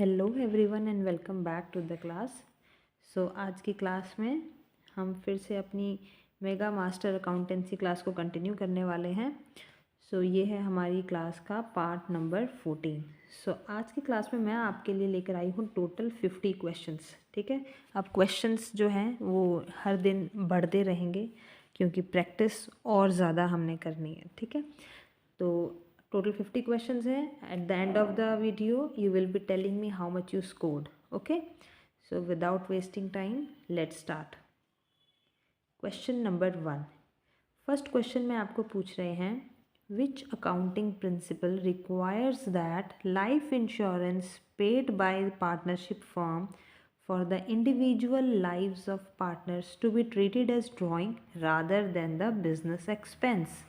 Hello everyone and welcome back to the class. आज की class में हम फिर से अपनी मेगा मास्टर अकाउंटेंसी क्लास को कंटिन्यू करने वाले हैं। ये है हमारी क्लास का पार्ट नंबर 14। आज की क्लास में मैं आपके लिए लेकर आई हूँ टोटल 50 क्वेश्चंस। ठीक है, अब क्वेश्चंस जो हैं वो हर दिन बढ़ते रहेंगे क्योंकि प्रैक्टिस और ज़्यादा हमने करनी है। ठीक है, तो टोटल 50 क्वेश्चंस हैं। At the end of the video you will be telling me how much you scored. Okay, without wasting time let's start. Question number 1, first question में आपको पूछ रहे हैं which accounting principle requires that life insurance paid by partnership firm for the individual lives of partners to be treated as drawing rather than the business expense।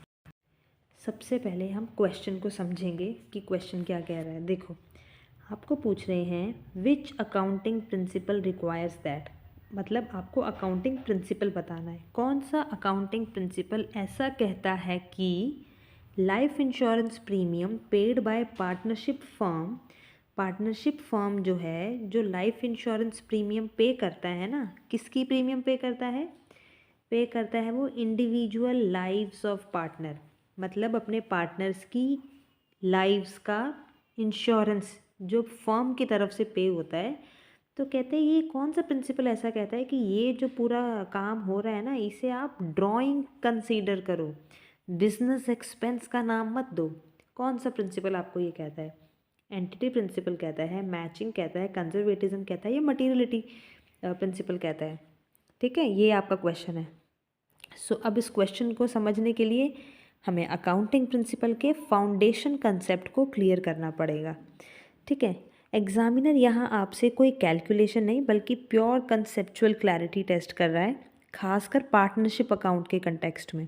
सबसे पहले हम question को समझेंगे कि क्वेश्चन क्या कह रहा है। देखो, आपको पूछ रहे हैं which accounting principle requires that, मतलब आपको अकाउंटिंग प्रिंसिपल बताना है। कौन सा अकाउंटिंग प्रिंसिपल ऐसा कहता है कि life insurance premium paid by partnership firm जो है, जो लाइफ इंश्योरेंस प्रीमियम पे करता है ना, किसकी प्रीमियम पे करता है? पे करता है वो इंडिविजुअल लाइव्स ऑफ पार्टनर, मतलब अपने पार्टनर्स की लाइव्स का इंश्योरेंस जो फर्म की तरफ से पे होता है। तो कहते हैं ये कौन सा प्रिंसिपल ऐसा कहता है कि ये जो पूरा काम हो रहा है ना, इसे आप ड्राइंग कंसीडर करो, बिजनेस एक्सपेंस का नाम मत दो। कौन सा प्रिंसिपल आपको ये कहता है? एंटिटी प्रिंसिपल कहता है, मैचिंग कहता है, कंजर्वेटिज्म कहता है, या मटीरियलिटी प्रिंसिपल कहता है? ठीक है, ये आपका क्वेश्चन है। अब इस क्वेश्चन को समझने के लिए हमें अकाउंटिंग प्रिंसिपल के फाउंडेशन कंसेप्ट को क्लियर करना पड़ेगा। ठीक है, एग्जामिनर यहाँ आपसे कोई कैलकुलेशन नहीं बल्कि प्योर कंसेप्चुअल क्लैरिटी टेस्ट कर रहा है, खासकर पार्टनरशिप अकाउंट के कंटेक्स्ट में।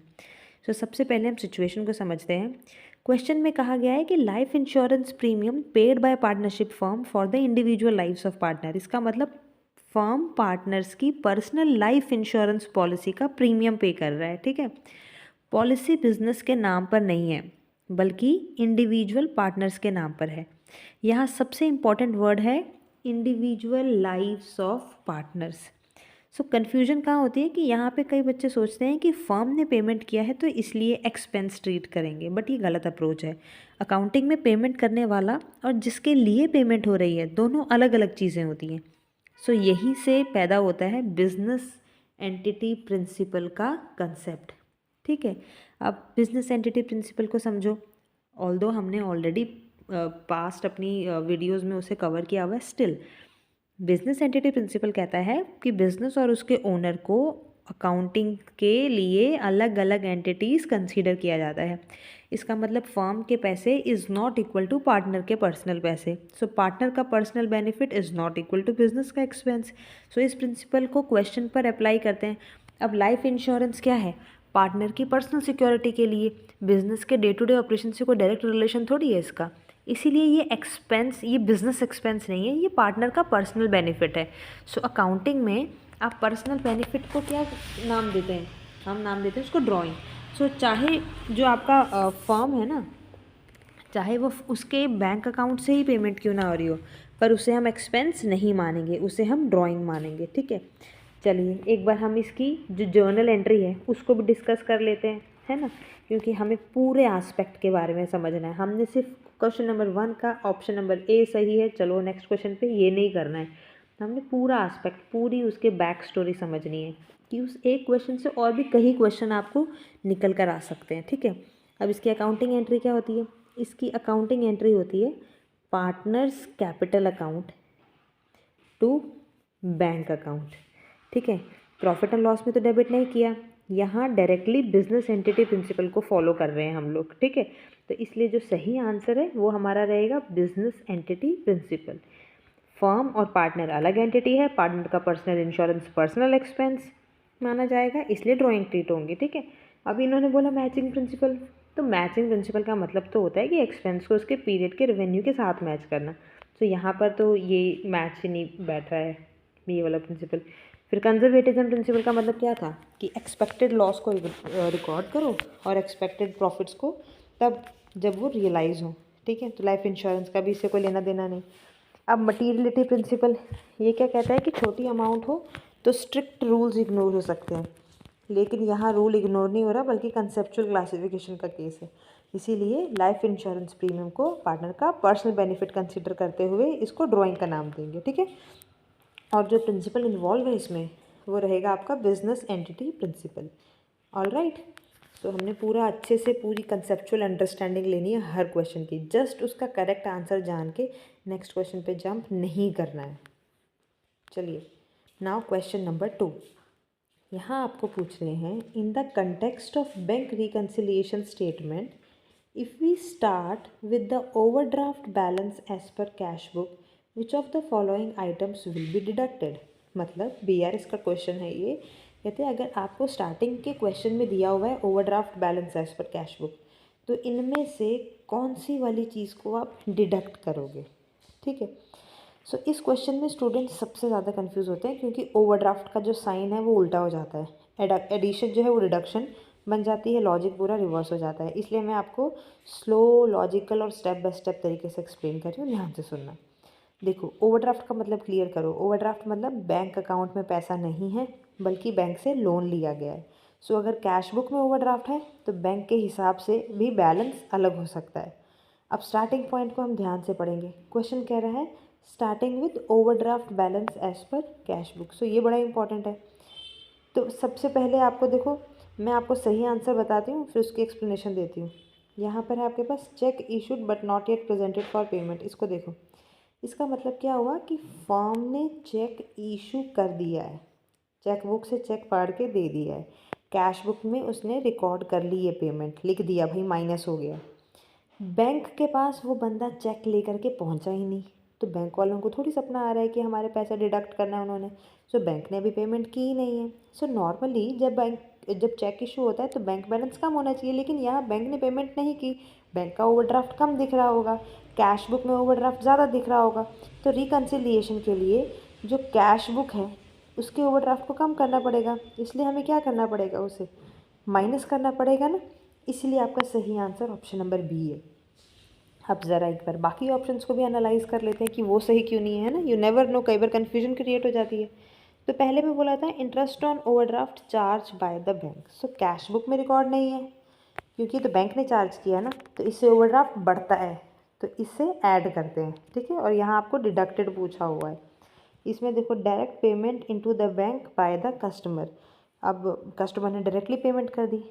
सबसे पहले हम सिचुएशन को समझते हैं। क्वेश्चन में कहा गया है कि life insurance premium paid by partnership firm for the individual lives of partner. इसका मतलब फर्म पार्टनर्स की पर्सनल लाइफ इंश्योरेंस पॉलिसी का प्रीमियम पे कर रहा है। ठीक है, पॉलिसी बिजनेस के नाम पर नहीं है बल्कि इंडिविजुअल पार्टनर्स के नाम पर है। यहाँ सबसे इम्पॉर्टेंट वर्ड है individual lives of partners. Confusion कहाँ होती है कि यहाँ पे कई बच्चे सोचते हैं कि फर्म ने पेमेंट किया है तो इसलिए एक्सपेंस ट्रीट करेंगे, बट ये गलत अप्रोच है। अकाउंटिंग में पेमेंट करने वाला और जिसके लिए पेमेंट हो रही है दोनों अलग अलग चीज़ें होती हैं। यहीं से पैदा होता है बिजनेस एंटिटी प्रिंसिपल का कंसेप्ट। ठीक है, अब बिजनेस एंटिटी प्रिंसिपल को समझो। ऑल्दो हमने ऑलरेडी पास्ट अपनी वीडियोज़ में उसे कवर किया हुआ है, स्टिल बिजनेस एंटिटी प्रिंसिपल कहता है कि बिजनेस और उसके ओनर को अकाउंटिंग के लिए अलग अलग एंटिटीज़ कंसीडर किया जाता है। इसका मतलब फर्म के पैसे is not equal to partner के पर्सनल पैसे। पार्टनर का personal benefit is not equal to business का एक्सपेंस। इस प्रिंसिपल को क्वेश्चन पर अप्लाई करते हैं। अब लाइफ इंश्योरेंस क्या है? पार्टनर की पर्सनल सिक्योरिटी के लिए। बिजनेस के डे टू डे ऑपरेशन से कोई डायरेक्ट रिलेशन थोड़ी है इसका, इसीलिए ये एक्सपेंस, ये बिजनेस एक्सपेंस नहीं है, ये पार्टनर का पर्सनल बेनिफिट है। अकाउंटिंग में आप पर्सनल बेनिफिट को क्या नाम देते हैं? हम नाम देते हैं उसको ड्राइंग। चाहे जो आपका फर्म है ना, चाहे वो उसके बैंक अकाउंट से ही पेमेंट क्यों ना हो रही हो, पर उसे हम एक्सपेंस नहीं मानेंगे, उसे हम ड्राइंग मानेंगे। ठीक है, चलिए एक बार हम इसकी जो जर्नल एंट्री है उसको भी डिस्कस कर लेते हैं, है ना, क्योंकि हमें पूरे एस्पेक्ट के बारे में समझना है। हमने सिर्फ क्वेश्चन नंबर 1 का ऑप्शन नंबर ए सही है, चलो नेक्स्ट क्वेश्चन पे, ये नहीं करना है। हमने पूरा एस्पेक्ट, पूरी उसके बैक स्टोरी समझनी है कि उस एक क्वेश्चन से और भी कई क्वेश्चन आपको निकल कर आ सकते हैं। ठीक है, अब इसकी अकाउंटिंग एंट्री क्या होती है? इसकी अकाउंटिंग एंट्री होती है partners capital account to bank account. ठीक है, प्रॉफिट एंड लॉस में तो डेबिट नहीं किया, यहाँ डायरेक्टली बिजनेस एंटिटी प्रिंसिपल को फॉलो कर रहे हैं हम लोग। ठीक है, तो इसलिए जो सही आंसर है वो हमारा रहेगा बिजनेस एंटिटी प्रिंसिपल। फर्म और पार्टनर अलग एंटिटी है, पार्टनर का पर्सनल इंश्योरेंस पर्सनल एक्सपेंस माना जाएगा, इसलिए ड्राइंग ट्रीट होंगी। ठीक है, अब इन्होंने बोला मैचिंग प्रिंसिपल, तो मैचिंग प्रिंसिपल का मतलब तो होता है कि एक्सपेंस को उसके पीरियड के रेवेन्यू के साथ मैच करना। यहाँ पर तो ये मैच ही नहीं बैठ रहा है, ये वाला प्रिंसिपल। फिर कंजर्वेटिज्म प्रिंसिपल का मतलब क्या था कि एक्सपेक्टेड लॉस को रिकॉर्ड करो और एक्सपेक्टेड प्रॉफिट्स को तब जब वो रियलाइज़ हो। ठीक है, तो लाइफ इंश्योरेंस का भी इससे कोई लेना देना नहीं। अब मटीरियलिटी प्रिंसिपल ये क्या कहता है कि छोटी अमाउंट हो तो स्ट्रिक्ट रूल्स इग्नोर हो सकते हैं, लेकिन यहाँ रूल इग्नोर नहीं हो रहा बल्कि कंसेप्चुअल क्लासिफिकेशन का केस है। इसीलिए लाइफ इंश्योरेंस प्रीमियम को पार्टनर का पर्सनल बेनिफिट कंसिडर करते हुए इसको ड्राइंग का नाम देंगे, ठीक है। और जो प्रिंसिपल इन्वॉल्व है इसमें वो रहेगा आपका business entity principle. All right, तो हमने पूरा अच्छे से पूरी कंसेप्चुअल अंडरस्टैंडिंग लेनी है हर क्वेश्चन की, जस्ट उसका करेक्ट आंसर जान के नेक्स्ट क्वेश्चन पे जंप नहीं करना है। चलिए नाउ क्वेश्चन नंबर 2। यहाँ आपको पूछ रहे हैं in the context of bank reconciliation statement if we start with the overdraft balance as per cash book which of the following items will be deducted. मतलब BRS का क्वेश्चन है ये। कहते हैं अगर आपको स्टार्टिंग के क्वेश्चन में दिया हुआ है overdraft balance as per cash book, तो इनमें से कौन सी वाली चीज़ को आप डिडक्ट करोगे, ठीक है। सो इस क्वेश्चन में स्टूडेंट्स सबसे ज़्यादा कंफ्यूज होते हैं क्योंकि ओवरड्राफ्ट का जो साइन है वो उल्टा हो जाता है, एडिशन जो है वो डिडक्शन बन जाती है, लॉजिक पूरा रिवर्स हो जाता है। इसलिए मैं आपको स्लो, लॉजिकल और स्टेप बाय स्टेप तरीके से एक्सप्लेन कर रही हूँ, ध्यान से सुनना। देखो, ओवरड्राफ्ट का मतलब क्लियर करो। ओवरड्राफ्ट मतलब बैंक अकाउंट में पैसा नहीं है बल्कि बैंक से लोन लिया गया है। सो अगर कैश बुक में ओवरड्राफ्ट है तो बैंक के हिसाब से भी बैलेंस अलग हो सकता है। अब स्टार्टिंग पॉइंट को हम ध्यान से पढ़ेंगे। क्वेश्चन कह रहा है starting with overdraft balance as per cash book. So ये बड़ा इंपॉर्टेंट है। तो सबसे पहले आपको देखो, मैं आपको सही आंसर बताती हूँ फिर उसकी एक्सप्लेनेशन देती हूँ। यहाँ पर है आपके पास cheque issued but not yet presented for payment. इसको देखो, इसका मतलब क्या हुआ कि फर्म ने चेक इशू कर दिया है, चेक बुक से चेक फाड़ के दे दिया है, कैश बुक में उसने रिकॉर्ड कर ली है, पेमेंट लिख दिया, भाई माइनस हो गया। बैंक के पास वो बंदा चेक लेकर के पहुंचा ही नहीं, तो बैंक वालों को थोड़ी सपना आ रहा है कि हमारे पैसा डिडक्ट करना है उन्होंने। सो बैंक ने अभी पेमेंट की ही नहीं है। सो नॉर्मली जब चेक इशू होता है तो बैंक बैलेंस कम होना चाहिए, लेकिन यहाँ बैंक ने पेमेंट नहीं की, बैंक का ओवरड्राफ्ट कम दिख रहा होगा, कैश बुक में ओवरड्राफ्ट ज़्यादा दिख रहा होगा। तो रिकन्सिलिएशन के लिए जो कैश बुक है उसके ओवरड्राफ्ट को कम करना पड़ेगा, इसलिए हमें क्या करना पड़ेगा, उसे माइनस करना पड़ेगा ना। इसलिए आपका सही आंसर ऑप्शन नंबर बी है। अब ज़रा एक बार बाकी ऑप्शंस को भी एनालाइज कर लेते हैं कि वो सही क्यों नहीं है ना। यू नेवर नो, कई बार कन्फ्यूजन क्रिएट हो जाती है। तो पहले में बोला था interest on overdraft charge by the bank. So cash book में रिकॉर्ड नहीं है क्योंकि तो बैंक ने चार्ज किया ना, तो इससे ओवरड्राफ्ट बढ़ता है, तो इससे ऐड करते हैं, ठीक है। और यहाँ आपको डिडक्टेड पूछा हुआ है। इसमें देखो direct payment into the bank by the customer. अब कस्टमर ने डायरेक्टली पेमेंट कर दी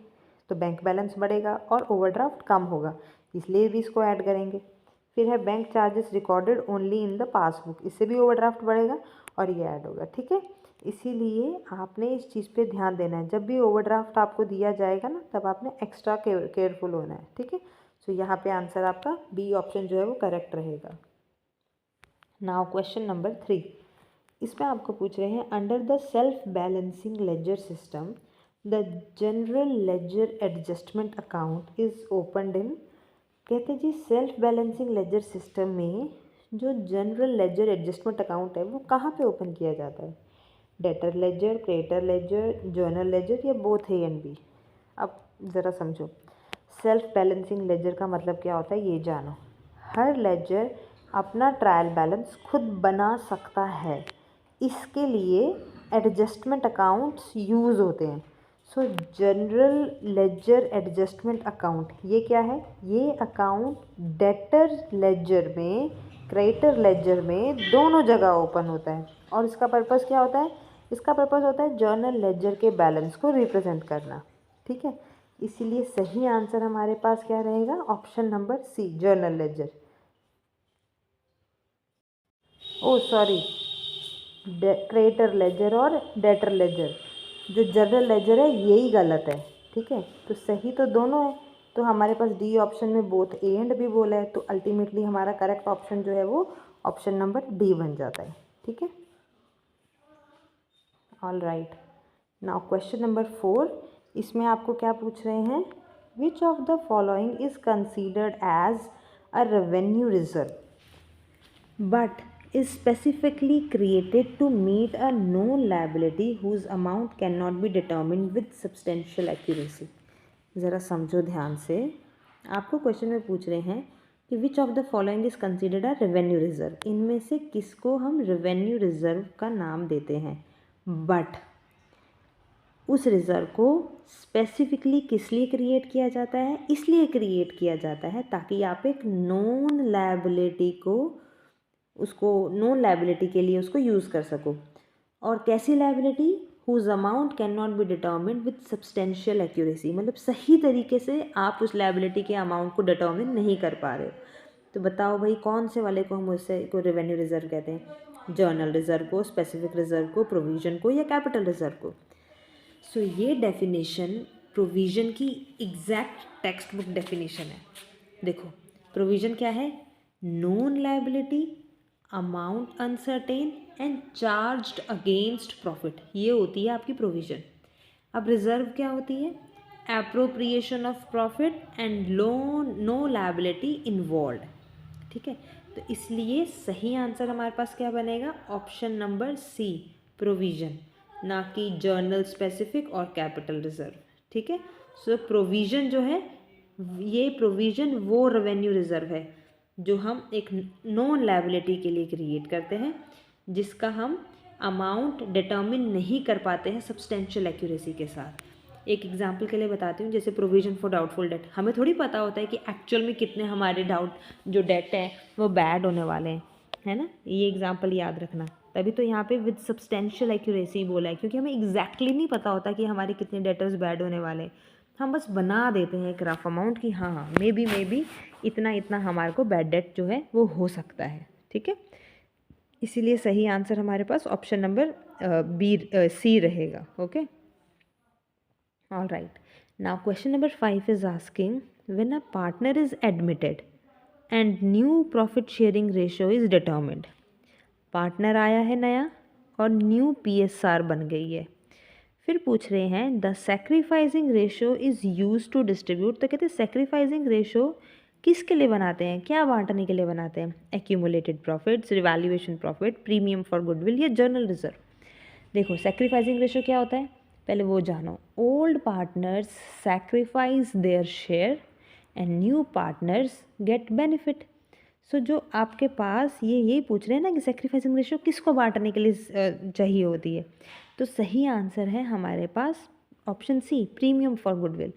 तो बैंक बैलेंस बढ़ेगा और ओवरड्राफ्ट कम होगा, इसलिए भी इसको ऐड करेंगे। फिर है bank charges recorded only in the passbook, इससे भी ओवरड्राफ्ट बढ़ेगा और ये ऐड होगा, ठीक है। इसीलिए आपने इस चीज़ पे ध्यान देना है, जब भी ओवरड्राफ्ट आपको दिया जाएगा ना तब आपने एक्स्ट्रा केयरफुल होना है, ठीक है। सो यहाँ पे आंसर आपका बी ऑप्शन जो है वो करेक्ट रहेगा। Now question number 3। इसमें आपको पूछ रहे हैं under the self balancing ledger system the general ledger adjustment account is opened in. कहते हैं जी सेल्फ बैलेंसिंग लेजर सिस्टम में जो जनरल लेजर एडजस्टमेंट अकाउंट है वो कहाँ पे ओपन किया जाता है? Debtor ledger, creditor ledger, journal ledger या बोथ ए एंड बी? अब ज़रा समझो, सेल्फ बैलेंसिंग लेजर का मतलब क्या होता है ये जानो। हर लेजर अपना ट्रायल बैलेंस खुद बना सकता है, इसके लिए एडजस्टमेंट अकाउंट्स यूज़ होते हैं। सो जनरल लेजर एडजस्टमेंट अकाउंट ये क्या है? ये अकाउंट डेटर लेजर में, क्रेडिटर लेजर में, दोनों जगह ओपन होता है। और इसका पर्पस क्या होता है? इसका पर्पस होता है जर्नल लेजर के बैलेंस को रिप्रेजेंट करना, ठीक है। इसीलिए सही आंसर हमारे पास क्या रहेगा? Option number C, journal ledger. O sorry, creditor ledger और डेटर लेजर, जो जर्नल लेजर है यही गलत है, ठीक है। तो सही तो दोनों है, तो हमारे पास डी ऑप्शन में बोथ ए एंड बी बोला है, तो अल्टीमेटली हमारा करेक्ट ऑप्शन जो है वो ऑप्शन नंबर डी बन जाता है, ठीक है। All right, now question number 4। इसमें आपको क्या पूछ रहे हैं? Which of the following is considered as a revenue reserve but is specifically created to meet a known liability whose amount cannot be determined with substantial accuracy। ज़रा समझो ध्यान से, आपको क्वेश्चन में पूछ रहे हैं कि विच of the following is considered a revenue reserve, इनमें से किसको हम रेवेन्यू रिजर्व का नाम देते हैं। बट उस रिज़र्व को स्पेसिफिकली किस लिए क्रिएट किया जाता है, इसलिए क्रिएट किया जाता है ताकि आप एक नॉन लायबिलिटी को उसको नॉन लायबिलिटी के लिए उसको यूज़ कर सको। और कैसी liability, whose amount can not be determined with substantial accuracy, मतलब सही तरीके से आप उस लायबिलिटी के अमाउंट को डिटर्मिन नहीं कर पा रहे हो। तो बताओ भाई कौन से वाले को हम उससे को रेवेन्यू रिजर्व कहते हैं, जर्नल रिजर्व को, स्पेसिफिक रिजर्व को, प्रोविजन को, या कैपिटल रिजर्व को। सो ये डेफिनेशन प्रोविज़न की एग्जैक्ट टेक्स्ट बुक डेफिनेशन है। देखो प्रोविज़न क्या है, non liability, amount uncertain and charged against profit, ये होती है आपकी प्रोविज़न। अब रिजर्व क्या होती है, appropriation of profit and no liability involve. ठीक है, तो इसलिए सही आंसर हमारे पास क्या बनेगा, ऑप्शन नंबर सी, प्रोविज़न, ना कि जर्नल स्पेसिफिक और कैपिटल रिजर्व। ठीक है, सो प्रोविज़न जो है, ये प्रोविज़न वो रेवेन्यू रिजर्व है जो हम एक नॉन लायबिलिटी के लिए क्रिएट करते हैं, जिसका हम अमाउंट डिटर्मिन नहीं कर पाते हैं सब्सटेंशियल एक्यूरेसी के साथ। एक एग्जांपल के लिए बताती हूँ, जैसे प्रोविज़न फॉर डाउटफुल डेट, हमें थोड़ी पता होता है कि एक्चुअल में कितने हमारे जो डेट है वो बैड होने वाले हैं, है ना। ये एग्जांपल याद रखना, तभी तो यहाँ पे विद सब्सटेंशियल एक्यूरेसी बोला है, क्योंकि हमें एग्जैक्टली नहीं पता होता कि हमारे कितने डेटर्स बैड होने वाले हैं। हम बस बना देते हैं एक रफ अमाउंट कि हाँ मे बी इतना इतना हमारे को बैड डेट जो है वो हो सकता है। ठीक है, इसीलिए सही आंसर हमारे पास ऑप्शन नंबर सी रहेगा। Okay, all right, now question number 5 is asking, when a partner is admitted and new profit sharing ratio is determined. Partner आया है नया और न्यू PSR बन गई है। फिर पूछ रहे हैं the sacrificing ratio is use to distribute, तो कहते हैं सेक्रीफाइसिंग रेशियो किसके लिए बनाते हैं, क्या बांटने के लिए बनाते हैं, accumulated profits, revaluation profit, premium for goodwill, या जर्नल रिजर्व। देखो सेक्रीफाइसिंग रेशियो क्या होता है, पहले वो जानो। Old partners sacrifice their share and new partners get benefit. So जो आपके पास यही पूछ रहे हैं ना कि सेक्रीफाइसिंग रेशियो किसको बांटने के लिए चाहिए होती है, तो सही आंसर है हमारे पास option C, premium for goodwill.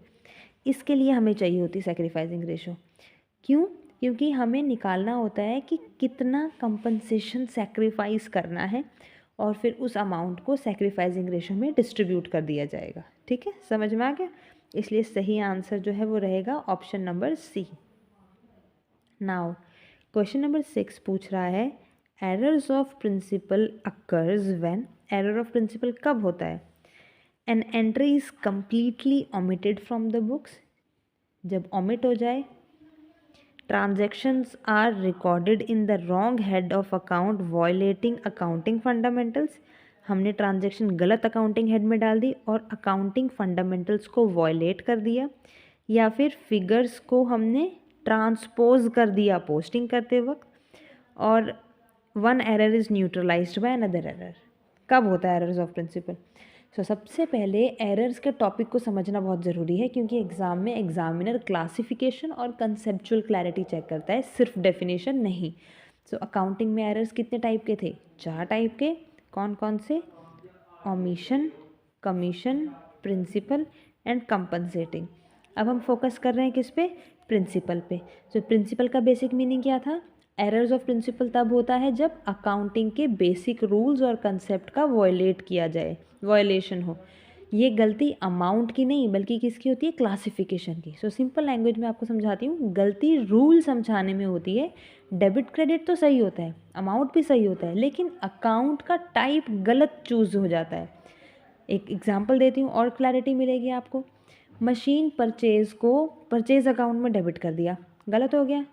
इसके लिए हमें चाहिए होती है सेक्रीफाइसिंग रेशियो। क्यों, क्योंकि हमें निकालना होता है कि कितना कंपनसेशन सेक्रीफाइस करना है और फिर उस अमाउंट को सेक्रीफाइसिंग रेशियो में डिस्ट्रीब्यूट कर दिया जाएगा। ठीक है, समझ में आ गया। इसलिए सही आंसर जो है वो रहेगा option number C. Now question number 6 पूछ रहा है, errors of principle occurs when, error of principle कब होता है, an entry is completely omitted from the books, जब ओमिट हो जाए, transactions are recorded in the wrong head of account violating accounting fundamentals, हमने ट्रांजैक्शन गलत अकाउंटिंग हेड में डाल दी और अकाउंटिंग फंडामेंटल्स को वायलेट कर दिया, या फिर फिगर्स को हमने ट्रांसपोज कर दिया पोस्टिंग करते वक्त, और one error is neutralised by another error. कब होता है एरर्स ऑफ प्रिंसिपल। सो सबसे पहले एरर्स के टॉपिक को समझना बहुत ज़रूरी है, क्योंकि एग्ज़ाम में एग्जामिनर क्लासिफिकेशन और कंसेप्चुअल क्लैरिटी चेक करता है, सिर्फ डेफिनेशन नहीं। सो अकाउंटिंग में एरर्स कितने टाइप के थे, 4 टाइप के। कौन कौन से, omission, commission, principle and compensating. अब हम फोकस कर रहे हैं किस पे, प्रिंसिपल पे। सो प्रिंसिपल का बेसिक मीनिंग क्या था, एरर्स ऑफ प्रिंसिपल तब होता है जब अकाउंटिंग के बेसिक रूल्स और कंसेप्ट का वायलेट किया जाए, वायलेशन हो। ये गलती अमाउंट की नहीं बल्कि किसकी होती है, क्लासिफिकेशन की। सो सिंपल लैंग्वेज में आपको समझाती हूँ, गलती रूल समझाने में होती है। डेबिट क्रेडिट तो सही होता है, अमाउंट भी सही होता है, लेकिन अकाउंट का टाइप गलत चूज़ हो जाता है। एक एग्जांपल देती हूँ और क्लैरिटी मिलेगी आपको। मशीन परचेज को परचेज अकाउंट में डेबिट कर दिया, गलत हो गया।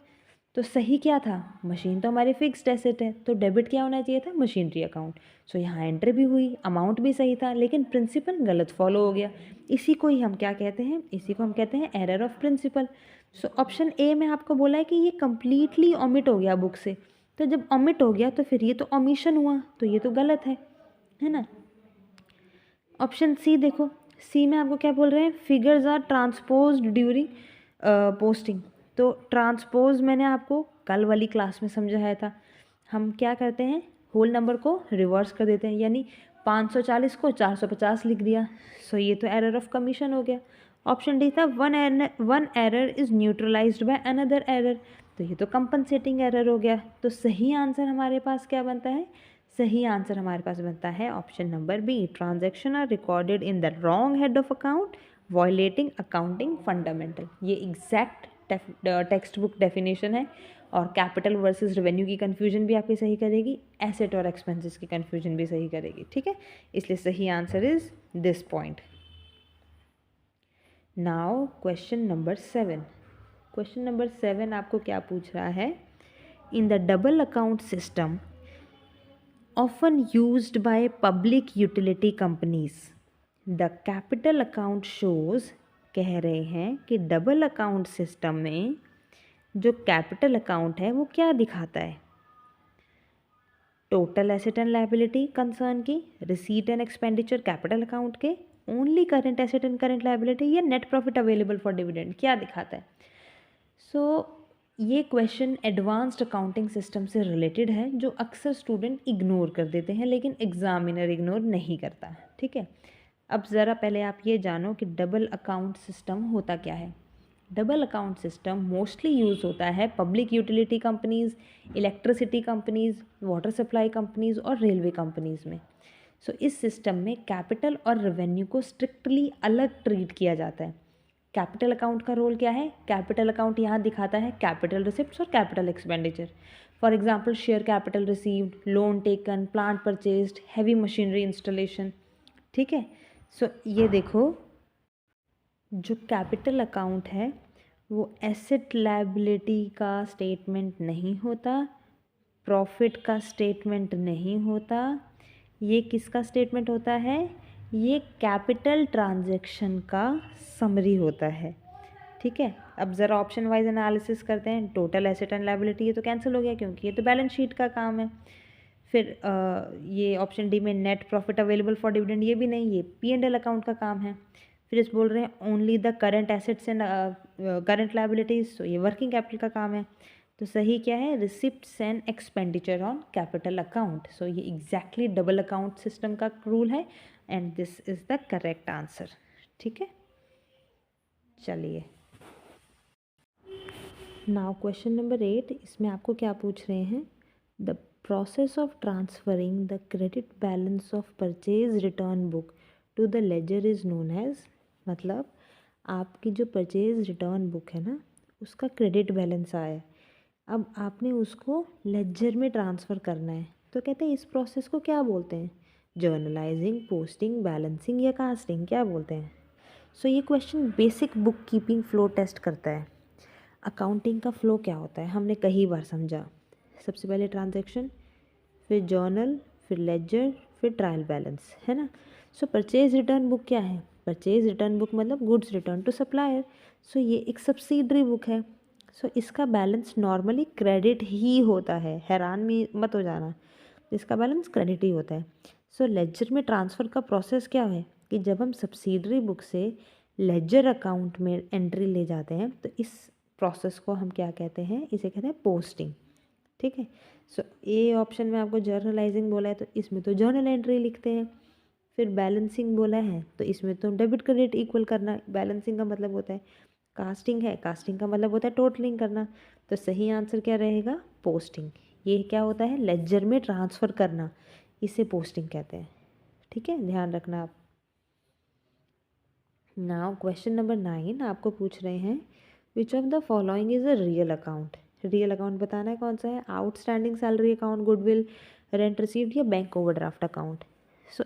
तो सही क्या था, मशीन तो हमारी फिक्स्ड एसेट है, तो डेबिट क्या होना चाहिए था, मशीनरी अकाउंट। सो यहाँ एंट्री भी हुई, अमाउंट भी सही था, लेकिन प्रिंसिपल गलत फॉलो हो गया। इसी को ही हम क्या कहते हैं, इसी को हम कहते हैं error of principle. So option A में आपको बोला है कि ये कम्प्लीटली ओमिट हो गया बुक से, तो जब ओमिट हो गया तो फिर ये तो ओमिशन हुआ, तो ये तो गलत है ना। ऑप्शन सी देखो, सी में आपको क्या बोल रहे हैं, figures are transposed during posting. तो ट्रांसपोज मैंने आपको कल वाली क्लास में समझाया था। हम क्या करते हैं, होल नंबर को रिवर्स कर देते हैं, यानी 540 को 450 लिख दिया। सो ये तो एरर ऑफ कमीशन हो गया। ऑप्शन डी था one error is neutralised by another error, तो ये तो कंपनसेटिंग एरर हो गया। तो सही आंसर हमारे पास क्या बनता है, सही आंसर हमारे पास बनता है option number B, transaction are recorded in the wrong head of account violating accounting fundamental. ये एग्जैक्ट टेक्स्ट बुक डेफिनेशन है, और कैपिटल वर्सेस रेवेन्यू की कन्फ्यूजन भी आपकी सही करेगी, एसेट और एक्सपेंसेस की कन्फ्यूजन भी सही करेगी, ठीक है। इसलिए सही answer is this point. Now question number 7। Question number 7 आपको क्या पूछ रहा है, in the double account system often used by public utility companies the capital account shows, कह रहे हैं कि डबल अकाउंट सिस्टम में जो कैपिटल अकाउंट है वो क्या दिखाता है, total asset and liability concern की, receipt and expenditure capital account के, only current asset and current liability, या net profit available for dividend, क्या दिखाता है। ये क्वेश्चन एडवांस्ड अकाउंटिंग सिस्टम से रिलेटेड है, जो अक्सर स्टूडेंट इग्नोर कर देते हैं, लेकिन एग्जामिनर इग्नोर नहीं करता है, ठीक है। अब ज़रा पहले आप ये जानो कि डबल अकाउंट सिस्टम होता क्या है। Double account system mostly use होता है public utility companies, electricity companies, water supply companies और रेलवे कंपनीज़ में। इस सिस्टम में कैपिटल और रेवेन्यू को स्ट्रिक्टली अलग ट्रीट किया जाता है। कैपिटल अकाउंट का रोल क्या है, कैपिटल अकाउंट यहाँ दिखाता है कैपिटल रिसिप्ट्स और capital expenditure. For example share capital received, loan taken, plant purchased, heavy machinery installation, ठीक है। ये देखो, जो कैपिटल अकाउंट है वो एसेट लायबिलिटी का स्टेटमेंट नहीं होता, प्रॉफिट का स्टेटमेंट नहीं होता, ये किसका स्टेटमेंट होता है, ये कैपिटल ट्रांजैक्शन का समरी होता है, ठीक है। अब ज़रा ऑप्शन वाइज एनालिसिस करते हैं। टोटल एसेट एंड लायबिलिटी ये तो कैंसिल हो गया, क्योंकि ये तो बैलेंस शीट का काम है। फिर ये ऑप्शन डी में net profit available for dividend, ये भी नहीं, ये P&L अकाउंट का काम है। फिर इस बोल रहे हैं only the current assets and current liabilities, तो ये वर्किंग कैपिटल का काम है। तो सही क्या है, receipts and expenditure on capital account. ये एग्जैक्टली डबल अकाउंट सिस्टम का रूल है, and this is the correct answer, ठीक है। चलिए नाउ क्वेश्चन नंबर 8, इसमें आपको क्या पूछ रहे हैं, the process of transferring the credit balance of purchase return book to the ledger is known as, मतलब आपकी जो परचेज रिटर्न बुक है ना, उसका क्रेडिट बैलेंस आया है, अब आपने उसको लेजर में ट्रांसफ़र करना है, तो कहते हैं इस प्रोसेस को क्या बोलते हैं, जर्नलाइजिंग, पोस्टिंग, बैलेंसिंग या कास्टिंग, क्या बोलते हैं। ये question basic book keeping flow test करता है। अकाउंटिंग का फ़्लो क्या होता है हमने कई बार समझा, सबसे पहले ट्रांजैक्शन, फिर जर्नल, फिर लेजर, फिर ट्रायल बैलेंस, है ना। परचेज रिटर्न बुक क्या है, परचेज रिटर्न बुक मतलब गुड्स रिटर्न टू सप्लायर। ये एक सब्सिडरी बुक है। इसका बैलेंस नॉर्मली क्रेडिट ही होता है, हैरान में मत हो जाना, इसका बैलेंस क्रेडिट ही होता है। लेजर में ट्रांसफ़र का प्रोसेस क्या है कि जब हम सब्सिडरी बुक से लेजर अकाउंट में एंट्री ले जाते हैं, तो इस प्रोसेस को हम क्या कहते हैं, इसे कहते हैं पोस्टिंग, ठीक है। ए ऑप्शन में आपको जर्नलाइजिंग बोला है, तो इसमें तो जर्नल एंट्री लिखते हैं। फिर बैलेंसिंग बोला है, तो इसमें तो डेबिट क्रेडिट इक्वल करना, बैलेंसिंग का मतलब होता है। कास्टिंग है, कास्टिंग का मतलब होता है टोटलिंग करना। तो सही आंसर क्या रहेगा, पोस्टिंग। ये क्या होता है, लेजर में ट्रांसफ़र करना, इसे पोस्टिंग कहते हैं, ठीक है, ध्यान रखना आप। नाउ क्वेश्चन नंबर 9 आपको पूछ रहे हैं, which of the following is a real account. Real account बताना है कौन सा है, outstanding salary account, goodwill, rent received या बैंक ओवरड्राफ्ट अकाउंट।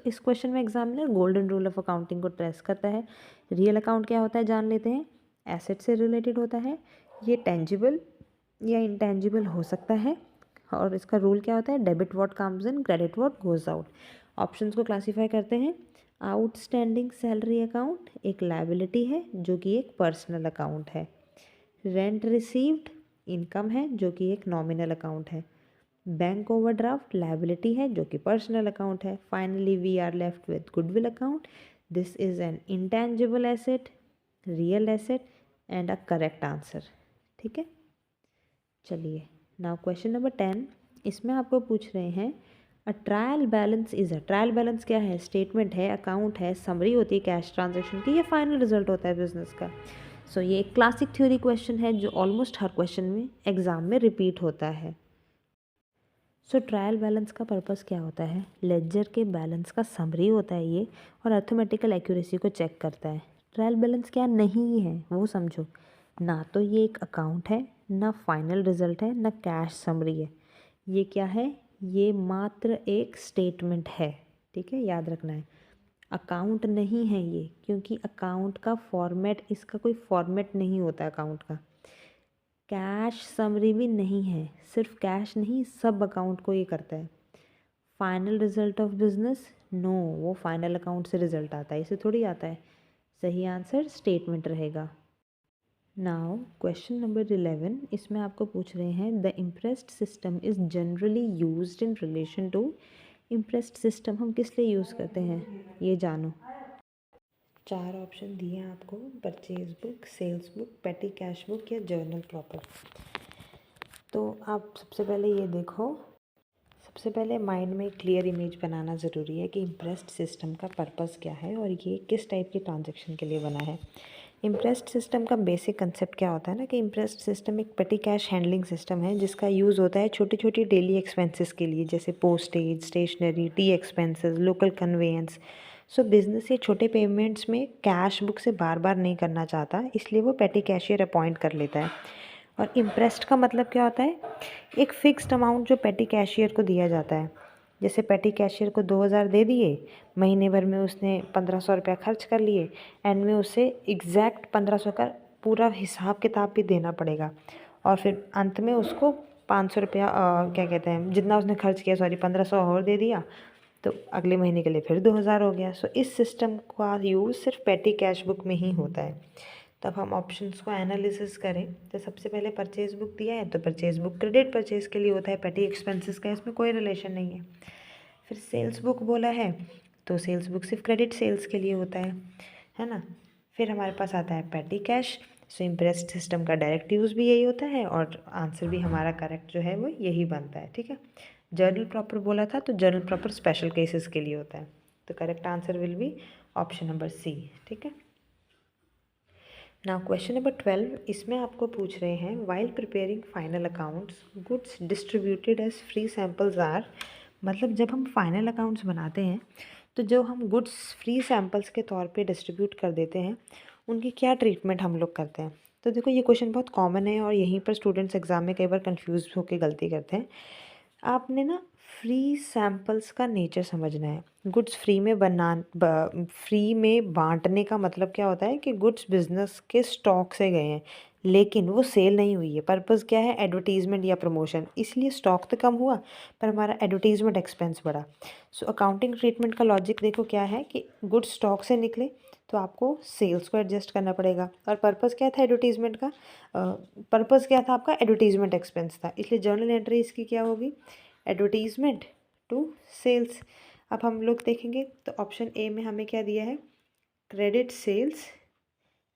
इस क्वेश्चन में examiner golden rule of accounting को ट्रेस करता है। रियल अकाउंट क्या होता है जान लेते हैं, एसेट से रिलेटेड होता है, ये टेंजिबल या इंटेंजिबल हो सकता है, और इसका रूल क्या होता है, debit what comes in, credit what goes out. Options को क्लासीफाई करते हैं। आउटस्टैंडिंग सैलरी अकाउंट एक लायबिलिटी है जो कि एक पर्सनल अकाउंट है। रेंट रिसीव्ड इनकम है जो कि एक नॉमिनल अकाउंट है। बैंक ओवरड्राफ्ट लायबिलिटी है जो कि पर्सनल अकाउंट है। Finally we are left with goodwill account, this is an intangible asset, real asset and a correct answer, ठीक है। चलिए, नाउ क्वेश्चन नंबर 10, इसमें आपको पूछ रहे हैं a trial balance is a, trial balance क्या है? स्टेटमेंट है, अकाउंट है, समरी होती है कैश ट्रांजैक्शन की, या फाइनल रिजल्ट होता है बिजनेस का? सो ये एक क्लासिक थ्योरी क्वेश्चन है जो ऑलमोस्ट हर क्वेश्चन में एग्जाम में रिपीट होता है। सो ट्रायल बैलेंस का पर्पस क्या होता है? लेजर के बैलेंस का समरी होता है ये, और अर्थमेटिकल एक्यूरेसी को चेक करता है। ट्रायल बैलेंस क्या नहीं है वो समझो। ना तो ये एक अकाउंट है, ना फाइनल रिजल्ट है, ना कैश समरी है। ये क्या है? ये मात्र एक स्टेटमेंट है। ठीक है, याद रखना है। अकाउंट नहीं है ये, क्योंकि अकाउंट का फॉर्मेट, इसका कोई फॉर्मेट नहीं होता अकाउंट का। कैश समरी भी नहीं है, सिर्फ कैश नहीं, सब अकाउंट को ये करता है। Final result of business, no, वो फाइनल अकाउंट से रिजल्ट आता है, इसे थोड़ी आता है। सही आंसर स्टेटमेंट रहेगा। नाउ क्वेश्चन नंबर 11, इसमें आपको पूछ रहे हैं the imprest system is generally used in relation to. Imprest system हम किस लिए यूज़ करते हैं ये जानो। 4 ऑप्शन दिए हैं आपको, purchase book, sales book, petty cash book या जर्नल प्रॉपर। तो आप सबसे पहले ये देखो, सबसे पहले माइंड में एक क्लियर इमेज बनाना ज़रूरी है कि इम्प्रेस्ड सिस्टम का पर्पस क्या है और ये किस टाइप की ट्रांजैक्शन के लिए बना है। इम्प्रेस्ड सिस्टम का बेसिक कंसेप्ट क्या होता है ना, कि इम्प्रेस्ड सिस्टम एक पेटी कैश हैंडलिंग सिस्टम है जिसका यूज़ होता है छोटी छोटी डेली एक्सपेंसेस के लिए, जैसे postage, stationery, tea expenses, local conveyance. So business ये छोटे पेमेंट्स में कैश बुक से बार बार नहीं करना चाहता, इसलिए वो पेटी कैशियर अपॉइंट कर लेता है। और इम्प्रेस्ड का मतलब क्या होता है? एक फ़िक्स्ड अमाउंट जो पेटी कैशियर को दिया जाता है। जैसे पेटी कैशियर को 2000 दे दिए, महीने भर में उसने 1500 रुपया खर्च कर लिए, एंड में उसे एग्जैक्ट 1500 का पूरा हिसाब किताब भी देना पड़ेगा, और फिर अंत में उसको 500 रुपया क्या कहते हैं, जितना उसने खर्च किया, सॉरी 1500 और दे दिया, तो अगले महीने के लिए फिर 2000 हो गया। सो इस सिस्टम का यूज़ सिर्फ पेटी कैश बुक में ही होता है। तब हम ऑप्शंस को एनालिसिस करें तो सबसे पहले परचेज बुक दिया है, तो परचेज बुक क्रेडिट परचेज के लिए होता है, पेटी एक्सपेंसेस का इसमें कोई रिलेशन नहीं है। फिर सेल्स बुक बोला है, तो सेल्स बुक सिर्फ क्रेडिट सेल्स के लिए होता है ना। फिर हमारे पास आता है पेटी कैश। सो इम्प्रेस्ड सिस्टम का डायरेक्ट यूज़ भी यही होता है, और आंसर भी हमारा करेक्ट जो है वो यही बनता है। ठीक है, जर्नल प्रॉपर बोला था, तो जर्नल प्रॉपर स्पेशल केसेस के लिए होता है, तो correct answer will be option number C. ठीक है। नाउ क्वेश्चन नंबर 12, इसमें आपको पूछ रहे हैं while preparing final accounts goods distributed as free samples are. मतलब जब हम फाइनल अकाउंट्स बनाते हैं तो जो हम गुड्स फ्री सैम्पल्स के तौर पे डिस्ट्रीब्यूट कर देते हैं, उनकी क्या ट्रीटमेंट हम लोग करते हैं। तो देखो, ये क्वेश्चन बहुत कॉमन है और यहीं पर स्टूडेंट्स एग्जाम में कई बार कंफ्यूज होकर गलती करते हैं। आपने ना फ्री सैम्पल्स का नेचर समझना है। गुड्स फ्री में बांटने का मतलब क्या होता है कि गुड्स बिजनेस के स्टॉक से गए हैं लेकिन वो सेल नहीं हुई है। पर्पस क्या है? एडवर्टीजमेंट या प्रमोशन, इसलिए स्टॉक तो कम हुआ पर हमारा एडवर्टीजमेंट एक्सपेंस बढ़ा। सो अकाउंटिंग ट्रीटमेंट का लॉजिक देखो क्या है कि गुड्स स्टॉक से निकले तो आपको सेल्स को एडजस्ट करना पड़ेगा, और पर्पस क्या था एडवर्टीजमेंट का? पर्पस क्या था आपका? एडवर्टीजमेंट एक्सपेंस था, इसलिए जर्नल एंट्री इसकी क्या होगी? Advertisement to sales. अब हम लोग देखेंगे तो ऑप्शन ए में हमें क्या दिया है? Credit sales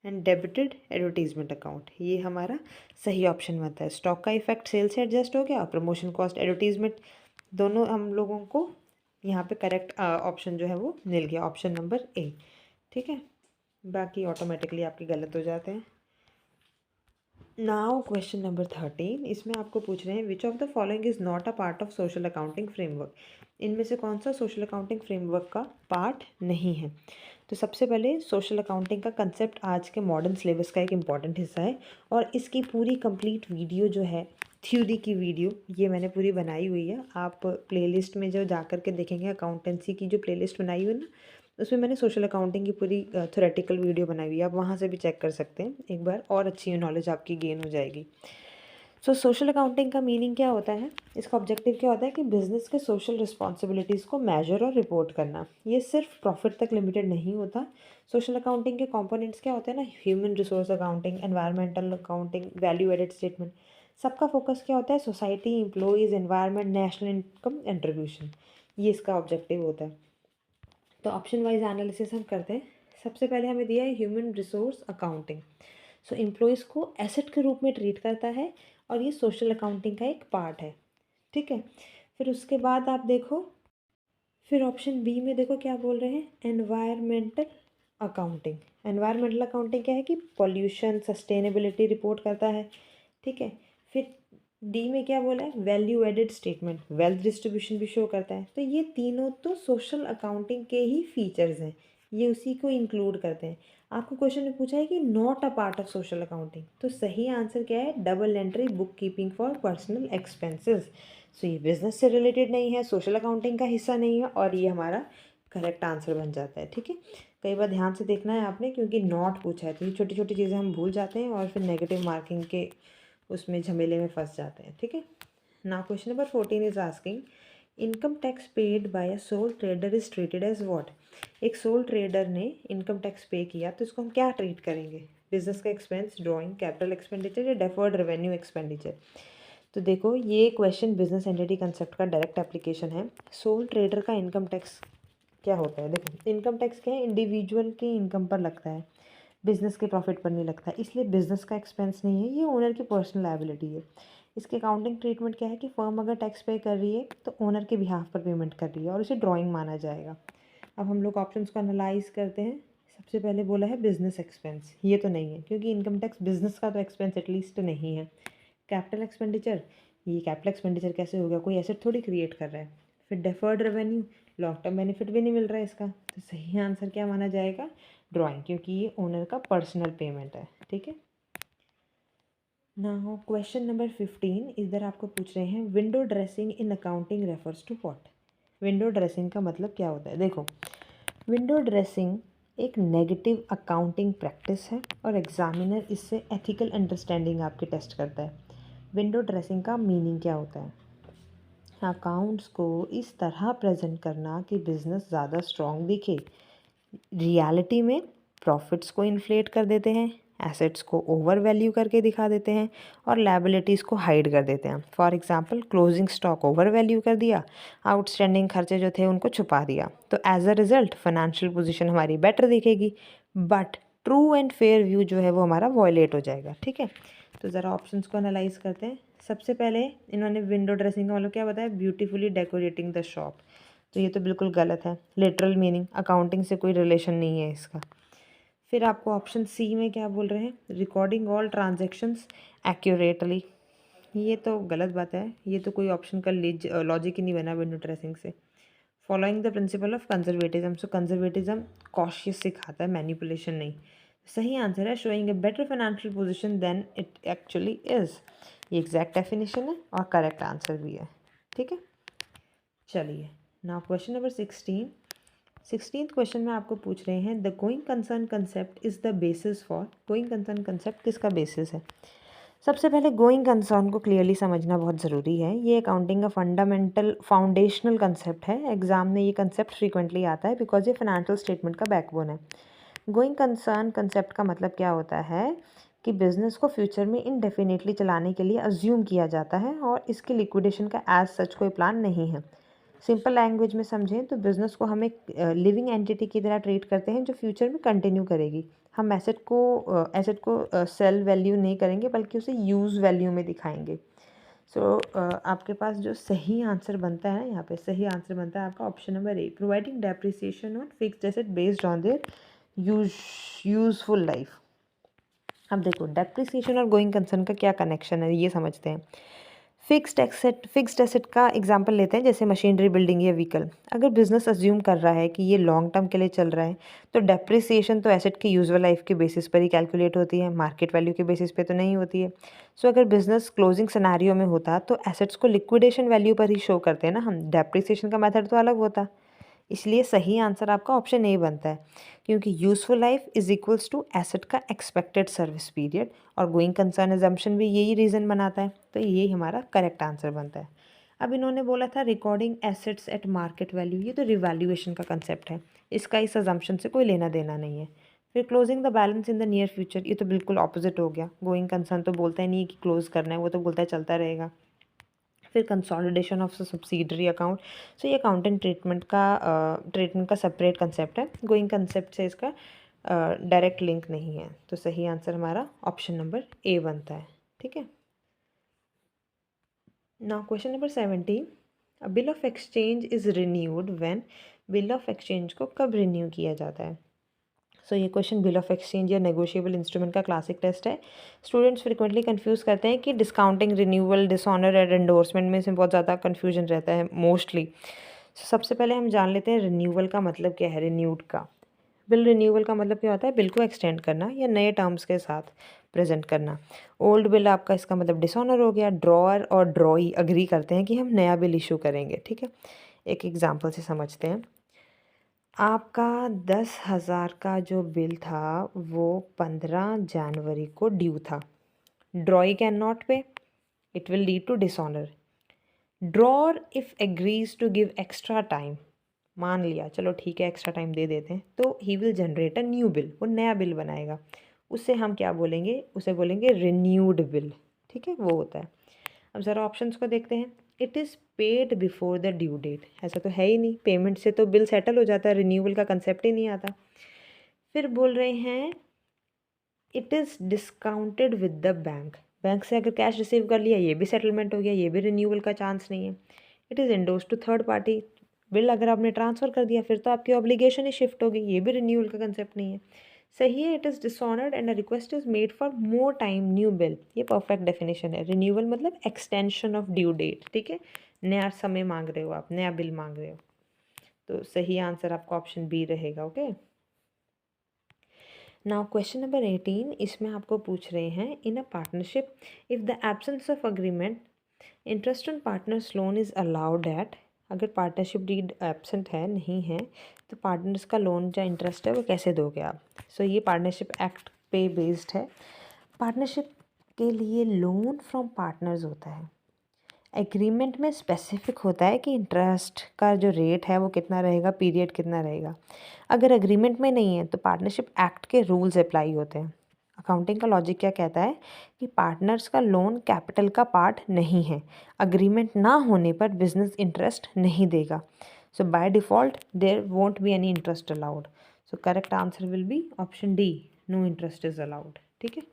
and debited advertisement account, ये हमारा सही ऑप्शन बनता है। स्टॉक का इफेक्ट सेल्स से एडजस्ट हो गया, प्रमोशन कॉस्ट एडवर्टीजमेंट, दोनों हम लोगों को यहाँ पे करेक्ट ऑप्शन जो है वो मिल गया, ऑप्शन नंबर ए। ठीक है, बाकी ऑटोमेटिकली आपके गलत हो जाते हैं। नाउ क्वेश्चन नंबर 13, इसमें आपको पूछ रहे हैं which of the following is not a part of social accounting framework. इनमें से कौन सा सोशल अकाउंटिंग फ्रेमवर्क का पार्ट नहीं है? तो सबसे पहले सोशल अकाउंटिंग का कंसेप्ट आज के मॉडर्न सिलेबस का एक इम्पॉर्टेंट हिस्सा है, और इसकी पूरी कंप्लीट वीडियो जो है, थ्योरी की वीडियो, ये मैंने पूरी बनाई हुई है। आप प्लेलिस्ट में जो जा कर के देखेंगे, अकाउंटेंसी की जो प्लेलिस्ट बनाई हुई है ना, उसमें मैंने सोशल अकाउंटिंग की पूरी थ्योरेटिकल वीडियो बनाई हुई है, आप वहाँ से भी चेक कर सकते हैं एक बार, और अच्छी नॉलेज आपकी गेन हो जाएगी। सो सोशल अकाउंटिंग का मीनिंग क्या होता है? इसका ऑब्जेक्टिव क्या होता है कि बिजनेस के सोशल रिस्पॉन्सिबिलिटीज़ को मेजर और रिपोर्ट करना। ये सिर्फ प्रॉफिट तक लिमिटेड नहीं होता। सोशल अकाउंटिंग के कंपोनेंट्स क्या होते हैं ना? Human resource accounting, environmental accounting, value added statement. सबका फोकस क्या होता है? Society, employees, environment, national income contribution, ये इसका ऑब्जेक्टिव होता है। तो ऑप्शन वाइज एनालिसिस हम करते हैं। सबसे पहले हमें दिया है ह्यूमन रिसोर्स अकाउंटिंग। सो एम्प्लॉयज़ को एसेट के रूप में ट्रीट करता है और ये सोशल अकाउंटिंग का एक पार्ट है। ठीक है, फिर उसके बाद आप देखो, फिर ऑप्शन बी में देखो क्या बोल रहे हैं, एनवायरमेंटल अकाउंटिंग। एनवायरमेंटल अकाउंटिंग क्या है कि पॉल्यूशन सस्टेनेबिलिटी रिपोर्ट करता है। ठीक है, फिर डी में क्या बोला है, value added statement, wealth distribution भी शो करता है। तो ये तीनों तो सोशल अकाउंटिंग के ही फीचर्स हैं, ये उसी को इंक्लूड करते हैं। आपको क्वेश्चन में पूछा है कि not a part of social accounting, तो सही आंसर क्या है, double entry book keeping for personal expenses. So ये बिजनेस से रिलेटेड नहीं है, सोशल अकाउंटिंग का हिस्सा नहीं है, और ये हमारा करेक्ट आंसर बन जाता है। ठीक है, कई बार ध्यान से देखना है आपने, क्योंकि नॉट पूछा है तो ये छोटी छोटी चीज़ें हम भूल जाते हैं और फिर नेगेटिव मार्किंग के उसमें झमेले में फंस जाते हैं। ठीक है, now question number 14 is asking, income tax paid by a sole trader is treated as what. एक सोल ट्रेडर ने इनकम टैक्स पे किया तो इसको हम क्या ट्रीट करेंगे, बिजनेस का एक्सपेंस, ड्रॉइंग, कैपिटल एक्सपेंडिचर या डेफर्ड रेवेन्यू एक्सपेंडिचर। तो देखो ये क्वेश्चन बिजनेस एंटिटी कंसेप्ट का डायरेक्ट एप्लीकेशन है। सोल ट्रेडर का इनकम टैक्स क्या होता है, देखो इनकम टैक्स क्या है, इंडिविजुअल की इनकम पर लगता है, बिजनेस के प्रॉफिट पर नहीं लगता है, इसलिए बिजनेस का एक्सपेंस नहीं है, ये ओनर की पर्सनल लायबिलिटी है। इसके अकाउंटिंग ट्रीटमेंट क्या है कि फर्म अगर टैक्स पे कर रही है तो ओनर के बिहाफ पर पेमेंट कर रही है और इसे ड्राइंग माना जाएगा। अब हम लोग ऑप्शंस को एनालाइज करते हैं। सबसे पहले बोला है बिजनेस एक्सपेंस, ये तो नहीं है क्योंकि इनकम टैक्स बिजनेस का तो एक्सपेंस एटलीस्ट नहीं है। कैपिटल एक्सपेंडिचर, ये कैपिटल एक्सपेंडिचर कैसे होगा, कोई एसेट थोड़ी क्रिएट कर रहा है। फिर deferred revenue, long term benefit भी नहीं मिल रहा है इसका, तो सही आंसर क्या माना जाएगा, ड्राइंग, क्योंकि ये ओनर का पर्सनल पेमेंट है। ठीक है, नाउ क्वेश्चन नंबर 15 इधर आपको पूछ रहे हैं, window dressing in accounting refers to what. Window dressing का मतलब क्या होता है, देखो विंडो ड्रेसिंग एक नेगेटिव अकाउंटिंग प्रैक्टिस है और एग्जामिनर इससे एथिकल अंडरस्टैंडिंग आपकी टेस्ट करता है। विंडो ड्रेसिंग का मीनिंग क्या होता है, अकाउंट्स को इस तरह प्रेजेंट करना कि बिजनेस ज़्यादा स्ट्रॉन्ग दिखे, रियलिटी में प्रॉफिट्स को इन्फ्लेट कर देते हैं, एसेट्स को ओवर वैल्यू करके दिखा देते हैं और लायबिलिटीज़ को हाइड कर देते हैं। For example closing stock over value कर दिया, आउटस्टैंडिंग खर्चे जो थे उनको छुपा दिया, तो as a result financial position हमारी बेटर दिखेगी, but true and fair view जो है वो हमारा वॉयलेट हो जाएगा। ठीक है, तो ज़रा ऑप्शंस को एनालाइज करते हैं। सबसे पहले इन्होंने विंडो ड्रेसिंग का मतलब क्या बताया, ब्यूटीफुली डेकोरेटिंग द शॉप, तो ये तो बिल्कुल गलत है, लिटरल मीनिंग अकाउंटिंग से कोई रिलेशन नहीं है इसका। फिर आपको ऑप्शन सी में क्या बोल रहे हैं, रिकॉर्डिंग ऑल ट्रांजैक्शंस एक्यूरेटली, ये तो गलत बात है, ये तो कोई ऑप्शन का लॉजिक ही नहीं बना विंडो ड्रेसिंग से। Following the principle of conservatism, so conservatism cautious सिखाता है, मैनिपुलेशन नहीं। सही आंसर है showing a better financial position than it actually is, ये एग्जैक्ट डेफिनेशन है और करेक्ट आंसर भी है। ठीक है, चलिए नाउ क्वेश्चन नंबर 16 क्वेश्चन में आपको पूछ रहे हैं, the going concern concept is the basis for. Going concern concept किसका बेसिस है, सबसे पहले गोइंग कंसर्न को क्लियरली समझना बहुत ज़रूरी है। ये अकाउंटिंग का फंडामेंटल फाउंडेशनल कंसेप्ट है, एग्जाम में ये कंसेप्ट फ्रीक्वेंटली आता है बिकॉज ये फाइनेंशियल स्टेटमेंट का बैकबोन है। गोइंग कंसर्न कंसेप्ट का मतलब क्या होता है कि बिजनेस को फ्यूचर में इनडेफिनेटली चलाने के लिए अज्यूम किया जाता है और इसके लिक्विडेशन का एज सच कोई प्लान नहीं है। सिंपल लैंग्वेज में समझें तो बिज़नेस को हम एक लिविंग एंटिटी की तरह ट्रीट करते हैं जो फ्यूचर में कंटिन्यू करेगी। हम एसेट को सेल वैल्यू नहीं करेंगे बल्कि उसे यूज़ वैल्यू में दिखाएंगे। सो आपके पास जो सही आंसर बनता है, यहाँ पे सही आंसर बनता है आपका option number A, providing depreciation on fixed asset based on their useful life. अब देखो डेप्रिसिएशन और गोइंग कंसर्न का क्या कनेक्शन है ये समझते हैं। फिक्स्ड एसेट का एग्जांपल लेते हैं, जैसे मशीनरी, बिल्डिंग या व्हीकल। अगर बिजनेस अज्यूम कर रहा है कि ये लॉन्ग टर्म के लिए चल रहा है तो डेप्रिसिएशन तो एसेट की यूजुअल लाइफ के बेसिस पर ही कैलकुलेट होती है, मार्केट वैल्यू के बेसिस पे तो नहीं होती है। सो अगर बिजनेस क्लोजिंग सिनेरियो में होता तो एसेट्स को लिक्विडेशन वैल्यू पर ही शो करते हैं ना हम, डेप्रिसिएशन का मेथड तो अलग होता। इसलिए सही आंसर आपका ऑप्शन ए बनता है, क्योंकि useful life is equals to asset का एक्सपेक्टेड सर्विस पीरियड और गोइंग कंसर्न एजम्पशन भी यही रीज़न बनाता है, तो यही हमारा करेक्ट आंसर बनता है। अब इन्होंने बोला था recording assets eight market value, ये तो रिवैल्यूएशन का कंसेप्ट है, इसका इस अजम्पशन से कोई लेना देना नहीं है। फिर closing the balance in the near future, ये तो बिल्कुल ऑपोजिट हो गया, गोइंग कंसर्न तो बोलता ही नहीं कि क्लोज करना है, वो तो बोलता है चलता रहेगा। फिर कंसोलिडेशन ऑफ सब्सिडरी अकाउंट, सो ये अकाउंटेंट ट्रीटमेंट का सेपरेट कंसेप्ट है, गोइंग कंसेप्ट से इसका डायरेक्ट लिंक नहीं है। तो सही आंसर हमारा ऑप्शन नंबर ए बनता है। ठीक है। Now question number 17, a bill of exchange is renewed when, bill of exchange को कब रिन्यू किया जाता है? सो ये क्वेश्चन बिल ऑफ एक्सचेंज या नेगोशिएबल इंस्ट्रूमेंट का क्लासिक टेस्ट है। स्टूडेंट्स फ्रिक्वेंटली कंफ्यूज करते हैं कि discounting, renewal, dishonour and endorsement में से बहुत ज़्यादा कंफ्यूजन रहता है मोस्टली। सबसे पहले हम जान लेते हैं रिन्यूअल का मतलब क्या है। रिन्यूड का बिल, रिन्यूअल का मतलब क्या होता है? बिल को एक्सटेंड करना या नए टर्म्स के साथ प्रेजेंट करना। ओल्ड बिल आपका इसका मतलब डिसऑनर हो गया। ड्रॉअर और ड्रॉई अग्री करते हैं कि हम नया बिल इशू करेंगे। ठीक है, एक एग्जाम्पल से समझते हैं। आपका 10,000 का जो बिल था वो 15 जनवरी को ड्यू था। Drawee can not pay, it will lead to dishonour. Drawer if agrees to give extra time, मान लिया चलो ठीक है एक्स्ट्रा टाइम दे देते हैं, तो he will generate a new bill, वो नया बिल बनाएगा। उससे हम क्या बोलेंगे? उसे बोलेंगे रिन्यूड बिल। ठीक है, वो होता है। अब ज़रा ऑप्शंस को देखते हैं। It is paid before the due date, ऐसा तो है ही नहीं, पेमेंट से तो बिल सेटल हो जाता है, रिन्यूअल का कंसेप्ट ही नहीं आता। फिर बोल रहे हैं it is discounted with the bank, bank से अगर कैश रिसीव कर लिया ये भी सेटलमेंट हो गया, ये भी रिन्यूअल का चांस नहीं है। It is endorse to third party, bill अगर आपने ट्रांसफ़र कर दिया फिर तो आपकी ऑब्लिगेशन ही शिफ्ट होगी, ये भी रिन्यूअल का कंसेप्ट नहीं है। सही है, it is dishonoured and a request is made for more time new bill, ये परफेक्ट डेफिनेशन है। रिन्यूअल मतलब एक्सटेंशन ऑफ ड्यू डेट। ठीक है, नया समय मांग रहे हो आप, नया बिल मांग रहे हो। तो सही आंसर आपका ऑप्शन बी रहेगा। ओके, नाउ क्वेश्चन नंबर 18, इसमें आपको पूछ रहे हैं in a partnership if the absence of agreement interest on partners loan is allowed at, अगर पार्टनरशिप डीड एब्सेंट है, नहीं है, तो पार्टनर्स का लोन जो इंटरेस्ट है वो कैसे दोगे आप? सो ये पार्टनरशिप एक्ट पे बेस्ड है। पार्टनरशिप के लिए लोन फ्रॉम पार्टनर्स होता है। एग्रीमेंट में स्पेसिफिक होता है कि इंटरेस्ट का जो रेट है वो कितना रहेगा, पीरियड कितना रहेगा। अगर एग्रीमेंट में नहीं है तो पार्टनरशिप एक्ट के रूल्स अप्लाई होते हैं। अकाउंटिंग का लॉजिक क्या कहता है कि पार्टनर्स का लोन कैपिटल का पार्ट नहीं है, अग्रीमेंट ना होने पर बिजनेस इंटरेस्ट नहीं देगा। So by default there won't be any interest allowed. So correct answer will be option D, no interest is allowed. ठीक है,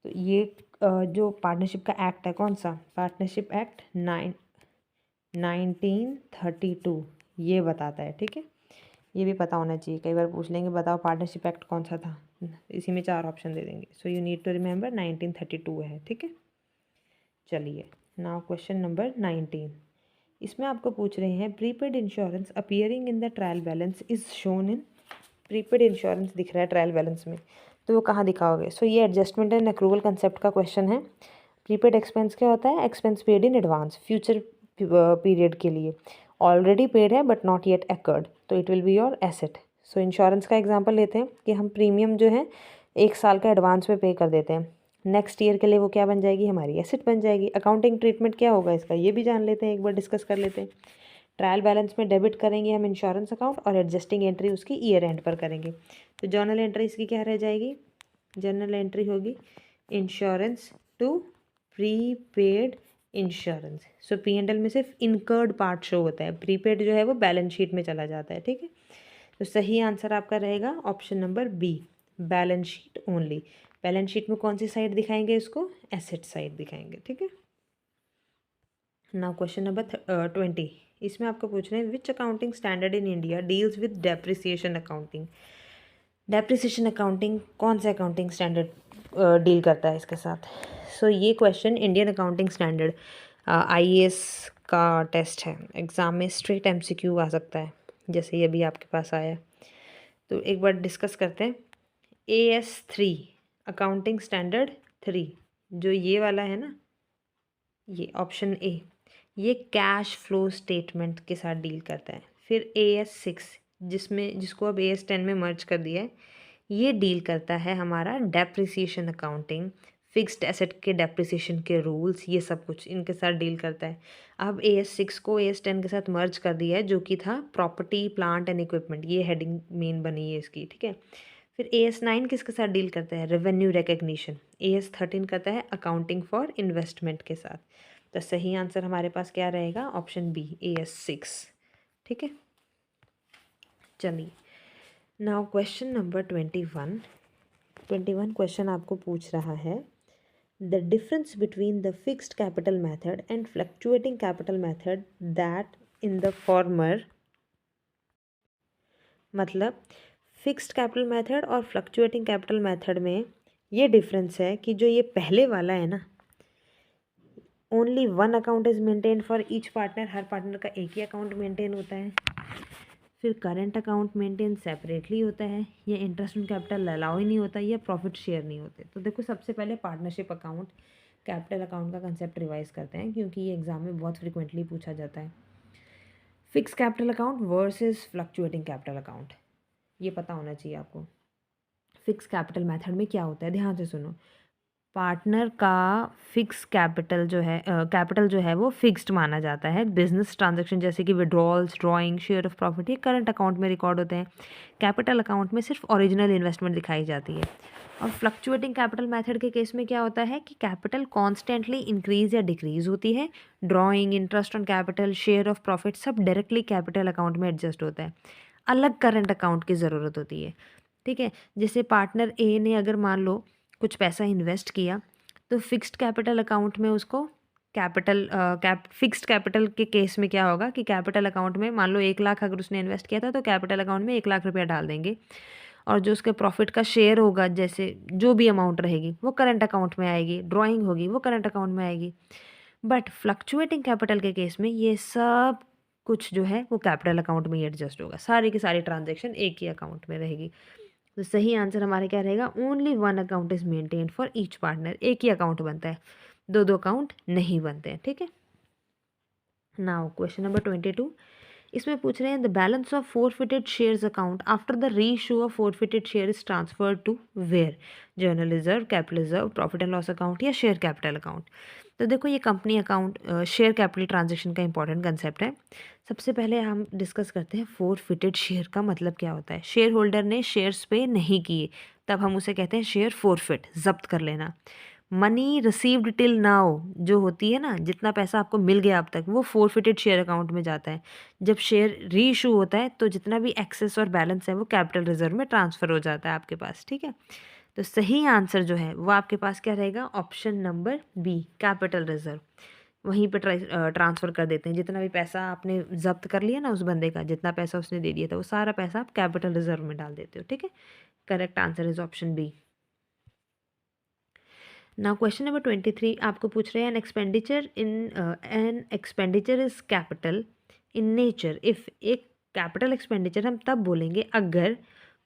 तो ये जो पार्टनरशिप का एक्ट है, कौन सा? पार्टनरशिप एक्ट 1932 ये बताता है। ठीक है, ये भी पता होना चाहिए, कई बार पूछ लेंगे बताओ पार्टनरशिप एक्ट कौन सा था, इसी में 4 ऑप्शन दे देंगे। So you need to remember 1932 है। ठीक है, चलिए नाउ क्वेश्चन नंबर 19, इसमें आपको पूछ रहे हैं prepaid insurance appearing in the trial balance is shown in, prepaid insurance दिख रहा है ट्रायल बैलेंस में, तो वो कहाँ दिखाओगे? सो ये एडजस्टमेंट एंड अक्रूवल कंसेप्ट का क्वेश्चन है। प्रीपेड एक्सपेंस क्या होता है? Expense paid in advance, future period के लिए। ऑलरेडी पेड है बट नॉट येट अकर्ड, तो it will be your asset. So insurance का एग्जांपल लेते हैं कि हम प्रीमियम जो है 1 साल का एडवांस में पे कर देते हैं, नेक्स्ट ईयर के लिए वो क्या बन जाएगी? हमारी एसेट बन जाएगी। अकाउंटिंग ट्रीटमेंट क्या होगा इसका, ये भी जान लेते हैं, एक बार डिस्कस कर लेते हैं। ट्रायल बैलेंस में डेबिट करेंगे हम इंश्योरेंस अकाउंट और एडजस्टिंग एंट्री उसकी ईयर एंड पर करेंगे। तो जर्नल एंट्री इसकी क्या रह जाएगी? जर्नल एंट्री होगी insurance to prepaid insurance. So P&L में सिर्फ इनकर्ड पार्ट शो होता है, प्रीपेड जो है वो बैलेंस शीट में चला जाता है। ठीक है, तो सही आंसर आपका रहेगा option number B, balance sheet only. Balance sheet में कौन सी साइड दिखाएंगे इसको? एसेट साइड दिखाएंगे। ठीक है, नाउ क्वेश्चन नंबर 20, इसमें आपको पूछ रहे हैं which accounting standard in India deals with depreciation accounting. Depreciation accounting कौन सा अकाउंटिंग स्टैंडर्ड डील करता है इसके साथ? सो ये question Indian accounting standard IAS का टेस्ट है, एग्ज़ाम में स्ट्रेट MCQ आ सकता है, जैसे ये अभी आपके पास आया है। तो एक बार डिस्कस करते हैं। AS3 अकाउंटिंग स्टैंडर्ड 3, जो ये वाला है ना, ये ऑप्शन ए, ये कैश फ्लो स्टेटमेंट के साथ डील करता है। फिर AS6 जिसको अब AS10 में मर्ज कर दिया है, ये डील करता है हमारा डेप्रिसिएशन अकाउंटिंग, फिक्स्ड एसेट के डेप्रिसिएशन के रूल्स, ये सब कुछ इनके साथ डील करता है। अब AS6 को AS10 के साथ मर्ज कर दिया है, जो कि था प्रॉपर्टी प्लांट एंड इक्विपमेंट, ये हेडिंग मेन बनी है इसकी। ठीक है, फिर AS9 किसके साथ डील करता है? Revenue recognition. AS13 करता है अकाउंटिंग फॉर इन्वेस्टमेंट के साथ। तो सही आंसर हमारे पास क्या रहेगा? Option B, AS6। ठीक है, चलिए नाउ क्वेश्चन नंबर 21 क्वेश्चन आपको पूछ रहा है the difference between the fixed capital method and fluctuating capital method that in the former, मतलब फिक्स्ड कैपिटल मेथड और फ्लक्चुएटिंग कैपिटल मेथड में ये डिफरेंस है कि जो ये पहले वाला है ना, only one account is maintain for each partner, her partner का एक ही अकाउंट मेंटेन होता है। फिर करंट अकाउंट मेंटेन सेपरेटली होता है, या इंटरेस्ट ऑन कैपिटल अलाउ ही नहीं होता, या प्रॉफिट शेयर नहीं होते। तो देखो सबसे पहले पार्टनरशिप अकाउंट कैपिटल अकाउंट का कंसेप्ट रिवाइज करते हैं, क्योंकि ये एग्जाम में बहुत फ्रिक्वेंटली पूछा जाता है। Fix capital account versus fluctuating capital account, ये पता होना चाहिए आपको। फिक्स कैपिटल मेथड में क्या होता है, ध्यान से सुनो। पार्टनर का फिक्स कैपिटल जो है वो फिक्स्ड माना जाता है। बिजनेस ट्रांजैक्शन जैसे कि withdrawals, drawing, share of profit, ये करंट अकाउंट में रिकॉर्ड होते हैं। कैपिटल अकाउंट में सिर्फ ओरिजिनल इन्वेस्टमेंट दिखाई जाती है। और फ्लक्चुएटिंग कैपिटल मेथड के केस में क्या होता है कि कैपिटल कॉन्स्टेंटली इंक्रीज या डिक्रीज होती है। Drawing, interest on capital, share of profit सब डायरेक्टली कैपिटल अकाउंट में एडजस्ट होता है। अलग करंट अकाउंट की ज़रूरत होती है, ठीक है। जैसे पार्टनर ए ने अगर मान लो कुछ पैसा इन्वेस्ट किया, तो फिक्स्ड कैपिटल अकाउंट में उसको फिक्स्ड कैपिटल के केस में क्या होगा कि कैपिटल अकाउंट में मान लो 1 लाख अगर उसने इन्वेस्ट किया था, तो कैपिटल अकाउंट में 1 लाख रुपया डाल देंगे, और जो उसके प्रॉफिट का शेयर होगा, जैसे जो भी अमाउंट रहेगी, वो करंट अकाउंट में आएगी। ड्राइंग होगी वो करंट अकाउंट में आएगी। बट फ्लक्चुएटिंग कैपिटल के केस में ये सब कुछ जो है वो कैपिटल अकाउंट में ही एडजस्ट होगा। सारी की सारी ट्रांजेक्शन एक ही अकाउंट में रहेगी। तो सही आंसर हमारे क्या रहेगा, only one account is maintain for each partner. एक ही अकाउंट बनता है, दो दो अकाउंट नहीं बनते हैं, ठीक है। नाउ क्वेश्चन नंबर 22, इसमें पूछ रहे हैं the balance of forfeited shares account after the reissue of forfeited share is transferred to where, general reserve, capital reserve, profit and loss account, या शेयर कैपिटल अकाउंट। तो देखो ये company account share capital transaction का important concept है। सबसे पहले हम discuss करते हैं फोरफिटेड शेयर का मतलब क्या होता है। शेयर होल्डर ने शेयर्स पे नहीं किए, तब हम उसे कहते हैं शेयर फोरफिट, जब्त कर लेना। मनी रिसीव्ड टिल नाउ जो होती है ना, जितना पैसा आपको मिल गया अब तक, वो फोरफिटेड शेयर अकाउंट में जाता है। जब शेयर री इशू होता है तो जितना भी एक्सेस और बैलेंस है वो कैपिटल रिजर्व में ट्रांसफ़र हो जाता है आपके पास, ठीक है। तो सही आंसर जो है वो आपके पास क्या रहेगा, option number B, capital reserve. वहीं पे ट्रांसफ़र कर देते हैं। जितना भी पैसा आपने जब्त कर लिया ना उस बंदे का, जितना पैसा उसने दे दिया था, वो सारा पैसा आप कैपिटल रिजर्व में डाल देते हो, ठीक है। Correct answer is option B. Now question number 23 आपको पूछ रहे हैं an expenditure is capital in nature if. एक कैपिटल एक्सपेंडिचर हम तब बोलेंगे अगर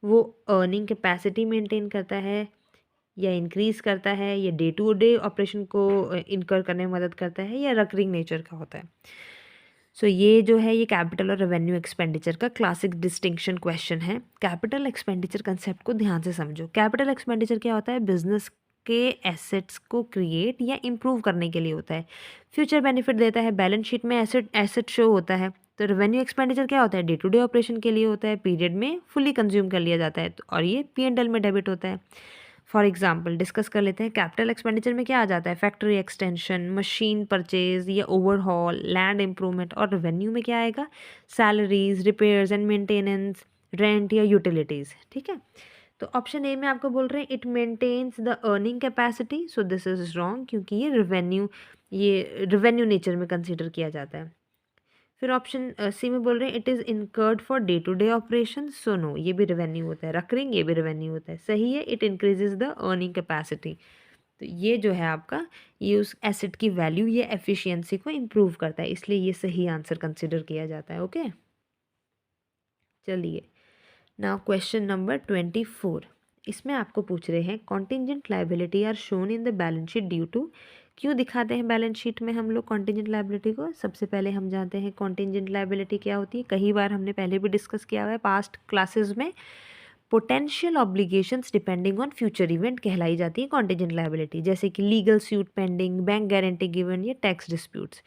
वो अर्निंग कैपेसिटी मेंटेन करता है, या इंक्रीज करता है, या डे टू डे ऑपरेशन को इनकर करने में मदद करता है, या रिकरिंग नेचर का होता है। सो ये जो है ये कैपिटल और रेवेन्यू एक्सपेंडिचर का क्लासिक डिस्टिंक्शन क्वेश्चन है। कैपिटल एक्सपेंडिचर कंसेप्ट को ध्यान से समझो। कैपिटल एक्सपेंडिचर क्या होता है, बिजनेस के एसेट्स को क्रिएट या इम्प्रूव करने के लिए होता है, फ्यूचर बेनिफिट देता है, बैलेंस शीट में एसेट शो होता है। तो रेवेन्यू एक्सपेंडिचर क्या होता है, डे टू डे ऑपरेशन के लिए होता है, पीरियड में फुली कंज्यूम कर लिया जाता है, और ये P&L में डेबिट होता है। फॉर एग्जाम्पल डिस्कस कर लेते हैं, कैपिटल एक्सपेंडिचर में क्या आ जाता है, फैक्ट्री एक्सटेंशन, मशीन परचेज या ओवरहॉल, लैंड इंप्रूवमेंट। और रेवेन्यू में क्या आएगा, salaries, repairs and maintenance, rent या यूटिलिटीज़, ठीक है। तो ऑप्शन ए में आपको बोल रहे हैं it maintains the earning capacity, so this is wrong, क्योंकि ये रेवेन्यू नेचर में कंसिडर किया जाता है। फिर ऑप्शन सी में बोल रहे हैं it is incurred for day to day operation, so no, ये भी रेवेन्यू होता है। रकरिंग, ये भी रेवेन्यू होता है। सही है, it increases the earning capacity. तो ये जो है आपका, ये उस एसेट की वैल्यू या एफिशिएंसी को इम्प्रूव करता है, इसलिए ये सही आंसर कंसिडर किया जाता है। ओके, चलिए नाउ क्वेश्चन नंबर 24, इसमें आपको पूछ रहे हैं contingent liability are shown in the balance sheet due to. क्यों दिखाते हैं बैलेंस शीट में हम लोग कॉन्टिजेंट लाइबिलिटी को। सबसे पहले हम जानते हैं कॉन्टिजेंट लाइबिलिटी क्या होती है। कई बार हमने पहले भी डिस्कस किया हुआ है पास्ट क्लासेस में। Potential obligations depending on future event कहलाई जाती है कॉन्टिजेंट लाइबिलिटी, जैसे कि legal suit pending, bank guarantee given, या टैक्स डिस्प्यूट्स।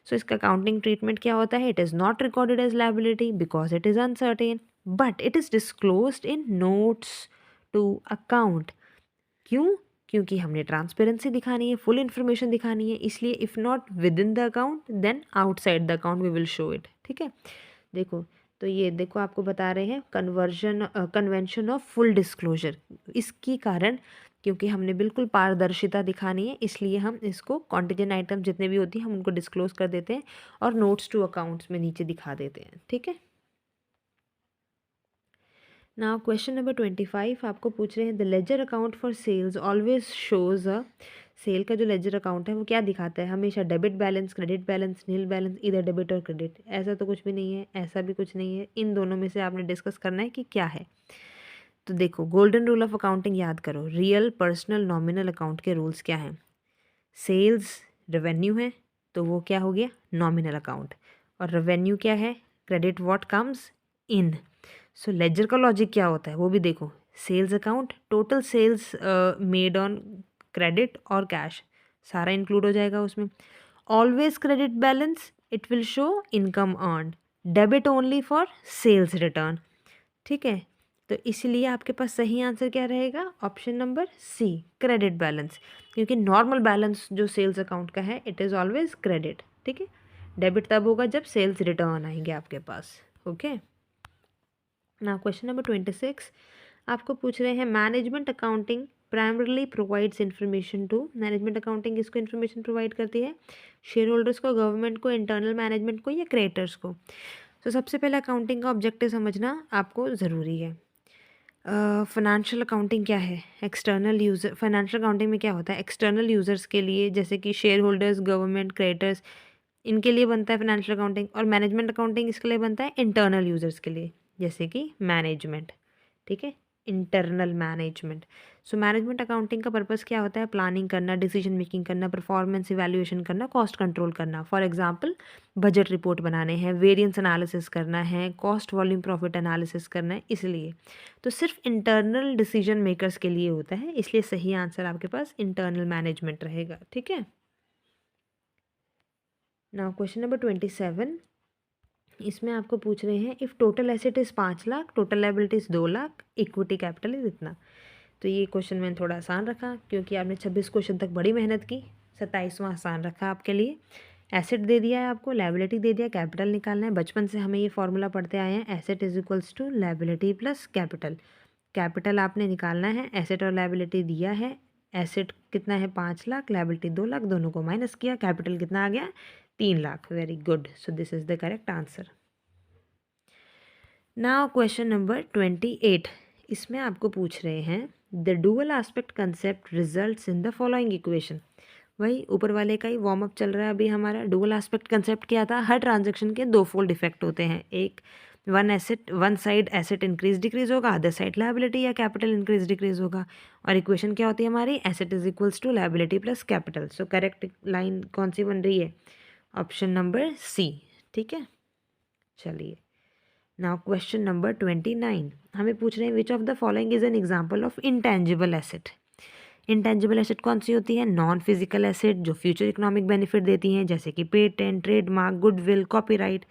सो इसका अकाउंटिंग ट्रीटमेंट क्या होता है, it is not recorded as liability because it is uncertain, but it is disclosed in notes to account. क्यों, क्योंकि हमने ट्रांसपेरेंसी दिखानी है, फुल इन्फॉर्मेशन दिखानी है, इसलिए if not within the account then outside the account we will show it, ठीक है। देखो तो ये देखो आपको बता रहे हैं कन्वेंशन ऑफ फुल डिस्क्लोजर। इसकी कारण क्योंकि हमने बिल्कुल पारदर्शिता दिखानी है, इसलिए हम इसको कॉन्टिजेंट आइटम जितने भी होती हैं हम उनको डिस्क्लोज कर देते हैं और नोट्स टू अकाउंट्स में नीचे दिखा देते हैं। ठीक है। नाउ क्वेश्चन नंबर 25 आपको पूछ रहे हैं the ledger account for sales always shows a, sale का जो लेजर अकाउंट है वो क्या दिखाता है? हमेशा डेबिट बैलेंस, क्रेडिट बैलेंस, नील बैलेंस, इधर डेबिट और क्रेडिट। ऐसा तो कुछ भी नहीं है, ऐसा भी कुछ नहीं है, इन दोनों में से आपने डिस्कस करना है कि क्या है। तो देखो गोल्डन रूल ऑफ अकाउंटिंग याद करो, रियल, पर्सनल, नॉमिनल अकाउंट के रूल्स क्या हैं? सेल्स रेवेन्यू है तो वो क्या हो गया? Nominal account. और रेवेन्यू क्या है? Credit what comes in. So ledger का लॉजिक क्या होता है वो भी देखो, sales account, total sales made on credit और कैश सारा इंक्लूड हो जाएगा उसमें। Always credit balance, it will show income earn. Debit only for sales return. ठीक है, तो इसलिए आपके पास सही आंसर क्या रहेगा? Option number C, credit balance. क्योंकि नॉर्मल बैलेंस जो सेल्स अकाउंट का है इट इज़ ऑलवेज क्रेडिट। ठीक है, डेबिट तब होगा जब सेल्स रिटर्न आएंगे आपके पास। ओके। नाउ क्वेश्चन नंबर 26 आपको पूछ रहे हैं management accounting primarily provides information to. Management accounting किसको इन्फॉर्मेशन प्रोवाइड करती है? शेयर होल्डर्स को, गवर्नमेंट को, इंटरनल मैनेजमेंट को या क्रिएटर्स को? तो सबसे पहले अकाउंटिंग का ऑब्जेक्टिव समझना आपको ज़रूरी है। फाइनेंशियल अकाउंटिंग क्या है? External user. फाइनेंशियल अकाउंटिंग में क्या होता है? एक्सटर्नल यूज़र्स के लिए जैसे कि शेयर होल्डर्स, गवर्नमेंट, क्रिएटर्स, इनके लिए बनता है फाइनेंशियल अकाउंटिंग। और मैनेजमेंट अकाउंटिंग इसके लिए बनता है इंटरनल यूज़र्स के लिए जैसे कि मैनेजमेंट। ठीक है, internal management. So management accounting का पर्पस क्या होता है? प्लानिंग करना, डिसीजन मेकिंग करना, परफॉर्मेंस इवैल्यूएशन करना, कॉस्ट कंट्रोल करना। फॉर एग्जांपल बजट रिपोर्ट बनाने हैं, वेरिएंस एनालिसिस करना है, कॉस्ट वॉल्यूम प्रॉफिट एनालिसिस करना है। इसलिए तो सिर्फ इंटरनल डिसीजन मेकर्स के लिए होता है, इसलिए सही आंसर आपके पास इंटरनल मैनेजमेंट रहेगा। ठीक है। नाउ क्वेश्चन नंबर 27 इसमें आपको पूछ रहे हैं if total asset is 5 lakh, total liabilities 2 lakh, equity capital is इतना। तो ये क्वेश्चन मैंने थोड़ा आसान रखा क्योंकि आपने 26 क्वेश्चन तक बड़ी मेहनत की, 27वां आसान रखा आपके लिए। एसेट दे दिया है आपको, लायबिलिटी दे दिया, कैपिटल निकालना है। बचपन से हमें ये फॉर्मूला पढ़ते आए हैं, asset is equals to liability plus capital. Capital आपने निकालना है, एसेट और लायबिलिटी दिया है। एसेट कितना है? 5 लाख, लायबिलिटी 2 लाख, दोनों को माइनस किया, कैपिटल कितना आ गया? 3 lakh. Very good, so this is the correct answer. Now question number 28 इसमें आपको पूछ रहे हैं the dual aspect concept results in the following equation. वही ऊपर वाले का ही वार्म अप चल रहा है अभी हमारा। डुअल एस्पेक्ट कंसेप्ट क्या था? हर ट्रांजैक्शन के दो फोल्ड इफेक्ट होते हैं। एक one side asset increase decrease होगा, अदर साइड लायबिलिटी या कैपिटल इंक्रीज डिक्रीज होगा। और इक्वेशन क्या होती है हमारी? Asset is equals to liability plus capital. So correct line कौन सी बन रही है? Option number C. ठीक है, चलिए। नाउ क्वेश्चन नंबर 29 हमें पूछ रहे हैं which of the following is an example of intangible asset. Intangible asset कौन सी होती है? नॉन फिजिकल एसेट जो फ्यूचर इकोनॉमिक बेनिफिट देती हैं जैसे कि पेटेंट, ट्रेडमार्क, गुडविल, कॉपीराइट।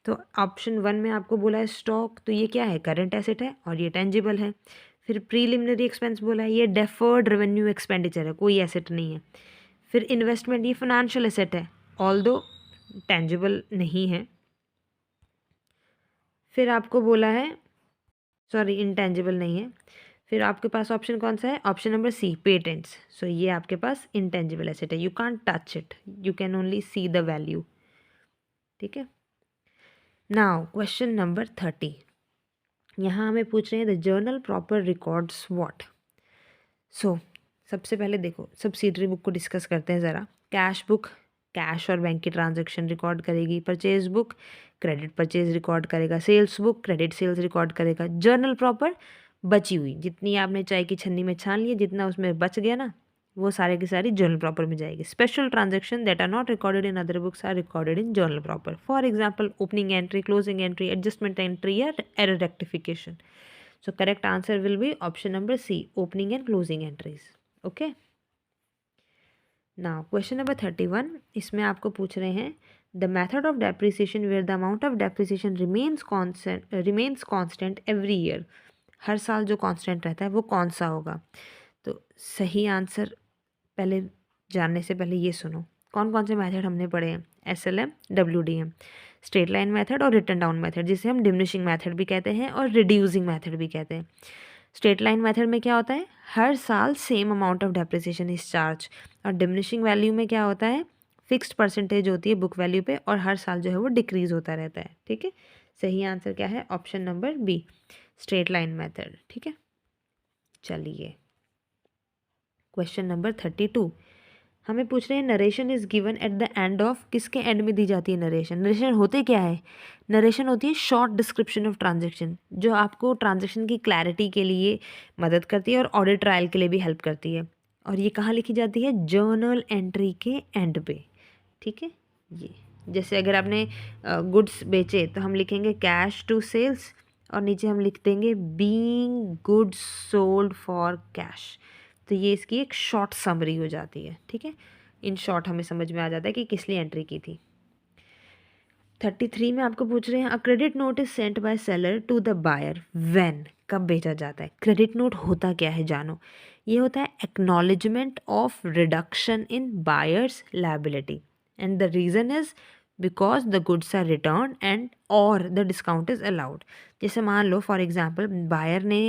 तो ऑप्शन 1 में आपको बोला है स्टॉक, तो ये क्या है? करंट एसेट है और ये टेंजिबल है। फिर प्रीलिमिनरी एक्सपेंस बोला है, ये डेफर्ड रेवेन्यू एक्सपेंडिचर है, कोई एसेट नहीं है। फिर इन्वेस्टमेंट, ये फाइनेंशियल एसेट है ऑल्दो टेंजिबल नहीं है। फिर आपको बोला है सॉरी इंटेंजिबल नहीं है। फिर आपके पास ऑप्शन कौन सा है? Option number C, patents. So ये आपके पास इंटेंजिबल एसेट है, you can't touch it, you can only see the value. ठीक है। नाउ क्वेश्चन नंबर 30 यहाँ हमें पूछ रहे हैं the journal proper records what. So सबसे पहले देखो सब्सिडरी बुक को डिस्कस करते हैं ज़रा। कैश बुक कैश और बैंक की ट्रांजैक्शन रिकॉर्ड करेगी। Purchase book credit purchase record करेगा। Sales book credit sales record करेगा। जर्नल प्रॉपर बची हुई जितनी आपने चाय की छन्नी में छान लिया, जितना उसमें बच गया ना, वो सारे की सारी जर्नल प्रॉपर में जाएगी। Special transaction that are not recorded in other books are recorded in journal proper. For example opening entry, closing entry, adjustment entry या error rectification. So correct answer will be option number C, opening and closing entries. Okay. Now question number 31 इसमें आपको पूछ रहे हैं the method of depreciation where the amount of depreciation remains constant every year. हर साल जो constant रहता है वो कौन सा होगा? तो सही आंसर पहले जानने से पहले ये सुनो कौन कौन से मेथड हमने पढ़े हैं। SLM, WDM। Straight line method और रिटन डाउन मेथड, जिसे हम डिमिनिशिंग मेथड भी कहते हैं और रिड्यूसिंग मेथड भी कहते हैं। स्ट्रेट लाइन मेथड में क्या होता है, हर साल same amount of depreciation is charge, और डिमिनिशिंग वैल्यू में क्या होता है, फिक्स्ड परसेंटेज होती है बुक वैल्यू पे और हर साल जो है वो डिक्रीज होता रहता है। ठीक है, सही आंसर क्या है, option number B, straight line method. ठीक है, चलिए क्वेश्चन नंबर 32 हमें पूछ रहे हैं narration is given at the end of, किसके एंड में दी जाती है नरेशन। नरेशन होते क्या है, नरेशन होती है शॉर्ट डिस्क्रिप्शन ऑफ ट्रांजेक्शन, जो आपको ट्रांजेक्शन की क्लैरिटी के लिए मदद करती है और ऑडिट ट्रायल के लिए भी हेल्प करती है। और ये कहाँ लिखी जाती है, जर्नल एंट्री के एंड पे। ठीक है, ये जैसे अगर आपने गुड्स बेचे तो हम लिखेंगे कैश टू सेल्स और नीचे हम लिख देंगे being goods sold for cash. तो ये इसकी एक शॉर्ट समरी हो जाती है। ठीक है, इन शॉर्ट हमें समझ में आ जाता है कि किस लिए एंट्री की थी। 33 में आपको पूछ रहे हैं a credit note is sent by seller to the buyer when, कब भेजा जाता है। क्रेडिट नोट होता क्या है जानो, ये होता है acknowledgement of reduction in buyer's liability and the reason is because the goods are return and और द डिस्काउंट इज अलाउड। जैसे मान लो फॉर एग्जांपल बायर ने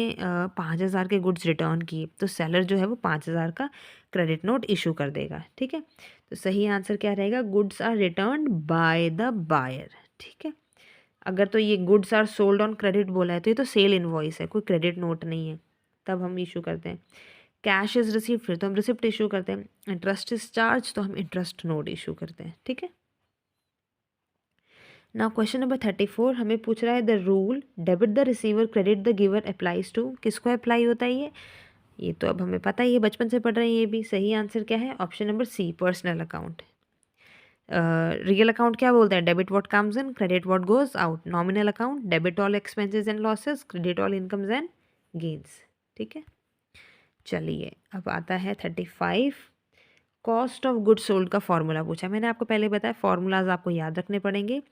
5,000 के गुड्स रिटर्न किए तो सेलर जो है वो 5,000 का क्रेडिट नोट इशू कर देगा। ठीक है, तो सही आंसर क्या रहेगा, goods are return by the buyer. ठीक है, अगर तो ये goods are sold on credit बोला है तो ये तो सेल इनवॉइस है, कोई क्रेडिट नोट नहीं है, तब हम इशू करते हैं। कैश इज रिसीव फिर तो हम रिसिप्ट इशू करते हैं। इंटरेस्ट इज चार्ज तो हम इंटरेस्ट नोट इशू करते हैं। ठीक है, नाउ क्वेश्चन नंबर 34 हमें पूछ रहा है the rule debit the receiver credit the giver applies to, किसको अप्लाई होता है ये तो अब हमें पता ही है, बचपन से पढ़ रहे हैं ये भी। सही आंसर क्या है, option number C, personal account. Real account क्या बोलते हैं, debit what comes in credit what goes out. Nominal account debit all expenses and losses credit all incomes and gains. ठीक है, चलिए अब आता है 35, कॉस्ट ऑफ गुड्स सोल्ड का फॉर्मूला पूछा। मैंने आपको पहले बताया फॉर्मूलाज आपको याद रखने पड़ेंगे।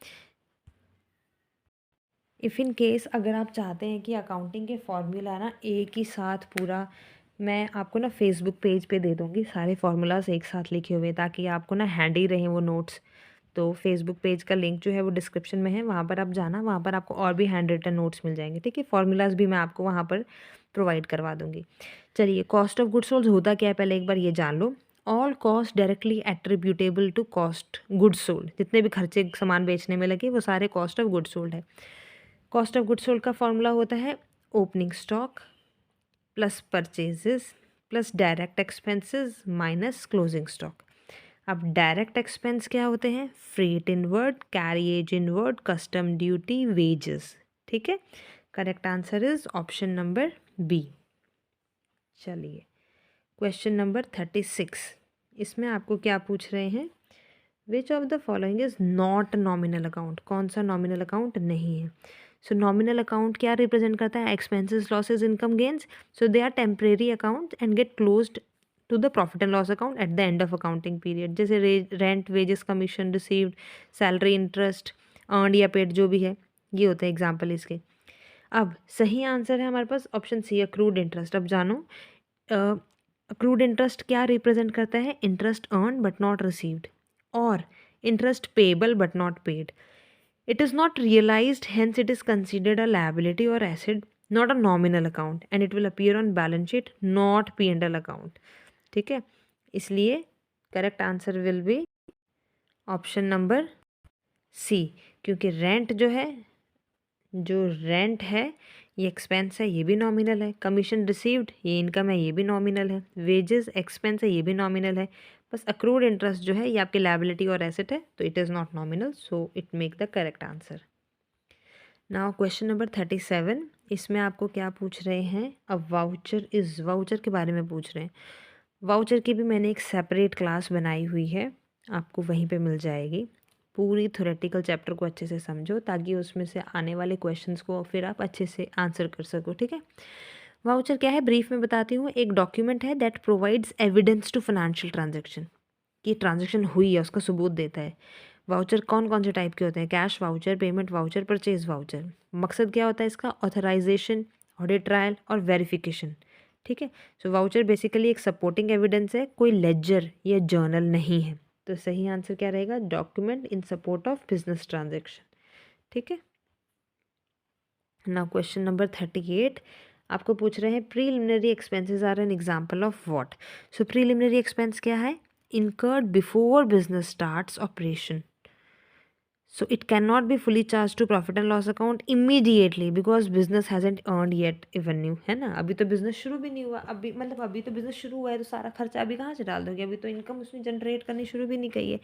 इफ़ इन केस अगर आप चाहते हैं कि अकाउंटिंग के फॉर्मूला ना एक ही साथ पूरा, मैं आपको ना फेसबुक पेज पे दे दूँगी सारे फार्मूलाज एक साथ लिखे हुए, ताकि आपको ना हैंडी रहें वो नोट्स। तो फेसबुक पेज का लिंक जो है वो डिस्क्रिप्शन में है, वहाँ पर आप जाना, वहाँ पर आपको और भी हैंड रिटन नोट्स मिल जाएंगे। ठीक है, फार्मूलाज भी मैं आपको वहाँ पर प्रोवाइड करवा दूँगी। चलिए कॉस्ट ऑफ गुड्स सोल्ड होता क्या है पहले एक बार ये जान लो। All cost directly attributable to cost goods sold, जितने भी खर्चे सामान बेचने में लगे वो सारे कॉस्ट ऑफ गुड्स सोल्ड है। कॉस्ट ऑफ गुड्स सोल्ड का फॉर्मूला होता है opening stock plus purchases plus direct expenses minus closing stock. अब डायरेक्ट एक्सपेंस क्या होते हैं, freight inward, carriage inward, custom duty, wages. ठीक है, correct answer is option number B. चलिए क्वेश्चन नंबर 36, इसमें आपको क्या पूछ रहे हैं, which of the following is not nominal account, कौन सा नॉमिनल अकाउंट नहीं है। सो नॉमिनल अकाउंट क्या रिप्रेजेंट करता है, expenses losses income gains, so they are temporary account and get closed to the profit and loss account at the end of accounting period. जैसे rent, wages, commission received, salary, interest earned या paid जो भी है, ये होते हैं example इसके। अब सही आंसर है हमारे पास ऑप्शन सी, अक्रूड इंटरेस्ट। अब जानो अक्रूड इंटरेस्ट क्या रिप्रेजेंट करता है, interest earn but not received, और interest payable but not paid. It is not realized, hence it is considered a liability or asset, not a nominal account, and it will appear on balance sheet, not P&L account. ठीक है, इसलिए correct answer will be option number C, क्योंकि rent जो rent है ये expense है, ये भी नॉमिनल है। कमीशन रिसीव्ड ये इनकम है, ये भी नॉमिनल है। वेजेस एक्सपेंस है, ये भी नॉमिनल है। बस अक्रूड इंटरेस्ट जो है ये आपकी लायबिलिटी और एसेट है, तो it is not nominal, so it make the correct answer. Now question number 37, इसमें आपको क्या पूछ रहे हैं, अब वाउचर वाउचर के बारे में पूछ रहे हैं। वाउचर की भी मैंने एक सेपरेट क्लास बनाई हुई है, आपको वहीं पे मिल जाएगी। पूरी थ्योरेटिकल चैप्टर को अच्छे से समझो ताकि उसमें से आने वाले क्वेश्चंस को फिर आप अच्छे से आंसर कर सको। ठीक है, वाउचर क्या है ब्रीफ में बताती हूँ, एक डॉक्यूमेंट है that provides evidence to financial transaction, कि ट्रांजैक्शन हुई है उसका सबूत देता है। वाउचर कौन कौन से टाइप के होते हैं, cash voucher, payment voucher, purchase voucher. मकसद क्या होता है इसका, ऑथराइजेशन, ऑडिट ट्रायल और वेरिफिकेशन। ठीक है, सो वाउचर बेसिकली एक सपोर्टिंग एविडेंस है, कोई लेजर या जर्नल नहीं है। तो सही आंसर क्या रहेगा, document in support of business transaction. ठीक है। नाउ क्वेश्चन नंबर 38 आपको पूछ रहे हैं preliminary expenses are an example of what. So preliminary expense क्या है? Incurred before business starts operation. So it cannot be fully charged to profit and loss account immediately because business hasn't earned yet revenue, है ना। अभी तो business शुरू भी नहीं हुआ, अभी मतलब अभी तो बिजनेस शुरू हुआ है तो सारा खर्चा अभी कहाँ से डाल दोगे, अभी तो इनकम उसने जनरेट करनी शुरू भी नहीं की है।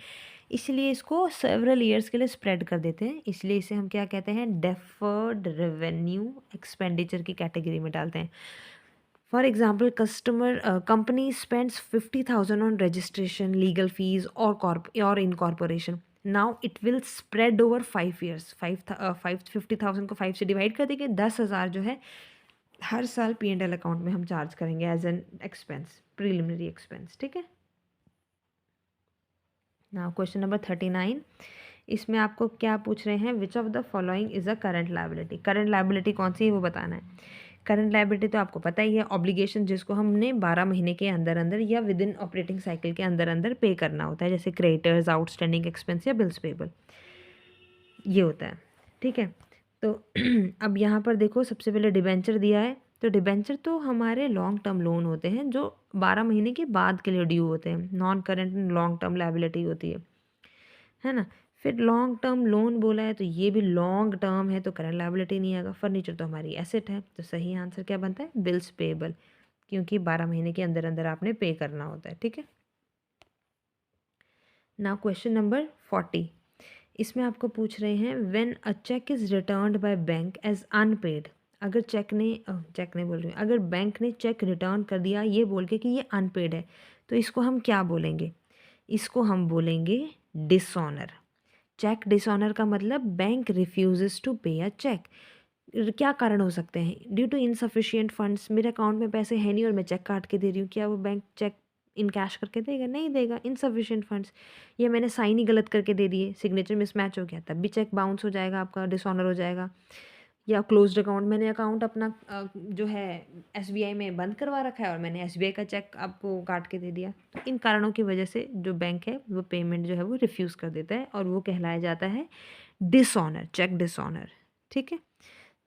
इसलिए इसको सेवरल ईयर्स के लिए स्प्रेड कर देते हैं, इसलिए इसे हम क्या कहते हैं? डेफर्ड रेवेन्यू एक्सपेंडिचर की कैटेगरी में डालते हैं। For example company spends 50,000 on registration, legal fees और incorporation. Now it will spread over 5 years. 50,000 को 5 से डिवाइड कर देंगे, 10,000 जो है हर साल P&L अकाउंट में हम चार्ज करेंगे as an expense, preliminary expense. ठीक है। नाउ क्वेश्चन नंबर 39 इसमें आपको क्या पूछ रहे हैं? Which of the following is a current liability. Current liability कौन सी है वो बताना है। करंट लायबिलिटी तो आपको पता ही है, ऑब्लिगेशन जिसको हमने 12 महीने के अंदर अंदर या विद इन ऑपरेटिंग साइकिल के अंदर अंदर पे करना होता है, जैसे क्रेडिटर्स, आउटस्टैंडिंग एक्सपेंस या बिल्स पेबल, ये होता है। ठीक है। तो अब यहाँ पर देखो, सबसे पहले डिबेंचर दिया है, तो डिबेंचर तो हमारे लॉन्ग टर्म लोन होते हैं जो 12 महीने के बाद के लिए ड्यू होते हैं, non current long term liability होती है ना। फिर लॉन्ग टर्म लोन बोला है तो ये भी लॉन्ग टर्म है तो करंट लायबिलिटी नहीं आएगा। फर्नीचर तो हमारी एसेट है, तो सही आंसर क्या बनता है? बिल्स पेबल, क्योंकि 12 महीने के अंदर अंदर आपने पे करना होता है। ठीक है। नाउ क्वेश्चन नंबर 40 इसमें आपको पूछ रहे हैं when a cheque is returned by bank as unpaid. अगर चेक नहीं बोल रही हूँ, अगर बैंक ने चेक रिटर्न कर दिया ये बोल के कि ये अनपेड है, तो इसको हम क्या बोलेंगे? इसको हम बोलेंगे डिसऑनर। चेक डिसऑनर का मतलब बैंक रिफ्यूजेस टू पे अ चेक। क्या कारण हो सकते हैं? ड्यू टू इनसफिशिएंट फंड्स, मेरे अकाउंट में पैसे हैं नहीं और मैं चेक काट के दे रही हूँ, क्या वो बैंक चेक इन कैश करके देगा? नहीं देगा, इनसफिशिएंट फंड्स। या मैंने साइन ही गलत करके दे दिए, सिग्नेचर मिसमैच हो गया, तब भी चेक बाउंस हो जाएगा, आपका डिसऑनर हो जाएगा। या क्लोज्ड अकाउंट, मैंने अकाउंट अपना जो है SBI में बंद करवा रखा है और मैंने SBI का चेक आपको काट के दे दिया, तो इन कारणों की वजह से जो बैंक है वो पेमेंट जो है वो रिफ्यूज़ कर देता है और वो कहलाया जाता है डिसऑनर, चेक डिसऑनर। ठीक है।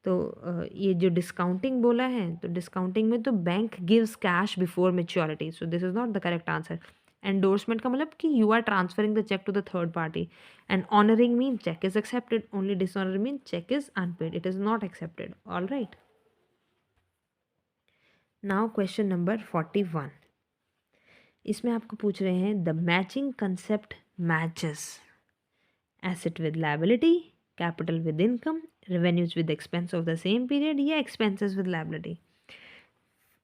तो ये जो डिस्काउंटिंग बोला है, तो डिस्काउंटिंग में तो bank gives cash before maturity, so this is not the correct answer. Endorsement का मतलब कि you are transferring the cheque to the third party, and honouring mean cheque is accepted, only dishonour mean cheque is unpaid, it is not accepted. All right. Now question number 41 इसमें आपको पूछ रहे हैं the matching concept matches asset with liability, capital with income, revenues with expense of the same period, या expenses with liability.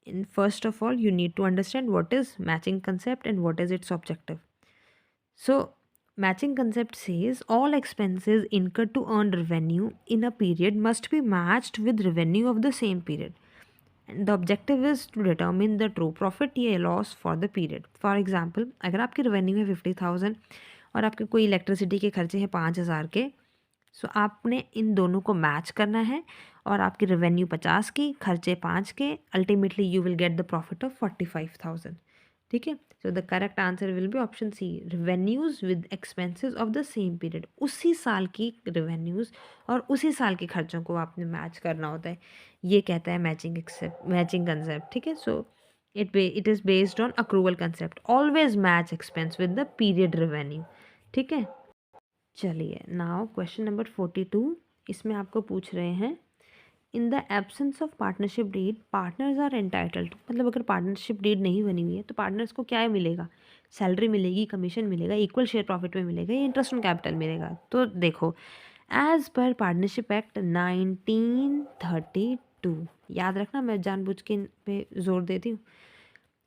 In first of all, you need to understand what is matching concept and what is its objective. So, matching concept says all expenses incurred to earn revenue in a period must be matched with revenue of the same period. And the objective is to determine the true profit या loss for the period. For example, अगर आपकी revenue है 50,000 और आपके कोई electricity के खर्चे हैं 5,000 के, सो आपने इन दोनों को मैच करना है और आपकी रेवेन्यू 50 की, खर्चे 5 के, ultimately you will get the profit of 45,000। ठीक है। So the correct answer will be option C, revenues with expenses of the same period. उसी साल की रेवेन्यूज और उसी साल के खर्चों को आपने मैच करना होता है, ये कहता है मैचिंग कंसेप्ट। ठीक है। सो it is based on accrual concept, always match expense with the period revenue। ठीक है। चलिए, नाउ क्वेश्चन नंबर 42 इसमें आपको पूछ रहे हैं in the absence of partnership deed partners are entitled. मतलब अगर पार्टनरशिप डीड नहीं बनी हुई है तो पार्टनर्स को क्या मिलेगा? सैलरी मिलेगी, कमीशन मिलेगा, इक्वल शेयर प्रॉफिट में मिलेगा या इंटरेस्ट ऑन कैपिटल मिलेगा? तो देखो, एज पर पार्टनरशिप एक्ट 1932, याद रखना, मैं जानबूझ के इन पे जोर देती हूँ।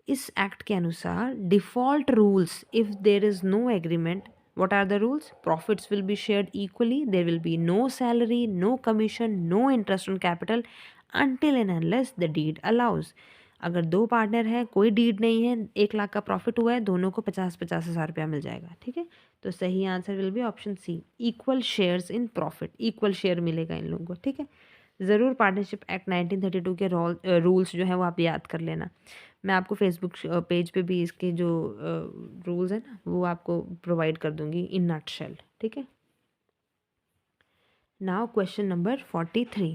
इस एक्ट के अनुसार default rules, if there is no agreement, what are the rules? Profits will be shared equally, there will be no salary, no commission, no interest on capital until and unless the deed allows। अगर दो partner हैं, कोई deed नहीं है, 1 लाख का profit हुआ है, दोनों को 50-50 हज़ार रुपया मिल जाएगा। ठीक है। तो सही answer will be option C, equal shares in profit, equal share मिलेगा इन लोगों को। ठीक है। ज़रूर पार्टनरशिप एक्ट 1932 के रूल्स जो हैं वो आप याद कर लेना। मैं आपको फेसबुक पेज पे भी इसके जो रूल्स हैं ना वो आपको प्रोवाइड कर दूंगी इन नटशेल। ठीक है। नाउ क्वेश्चन नंबर 43,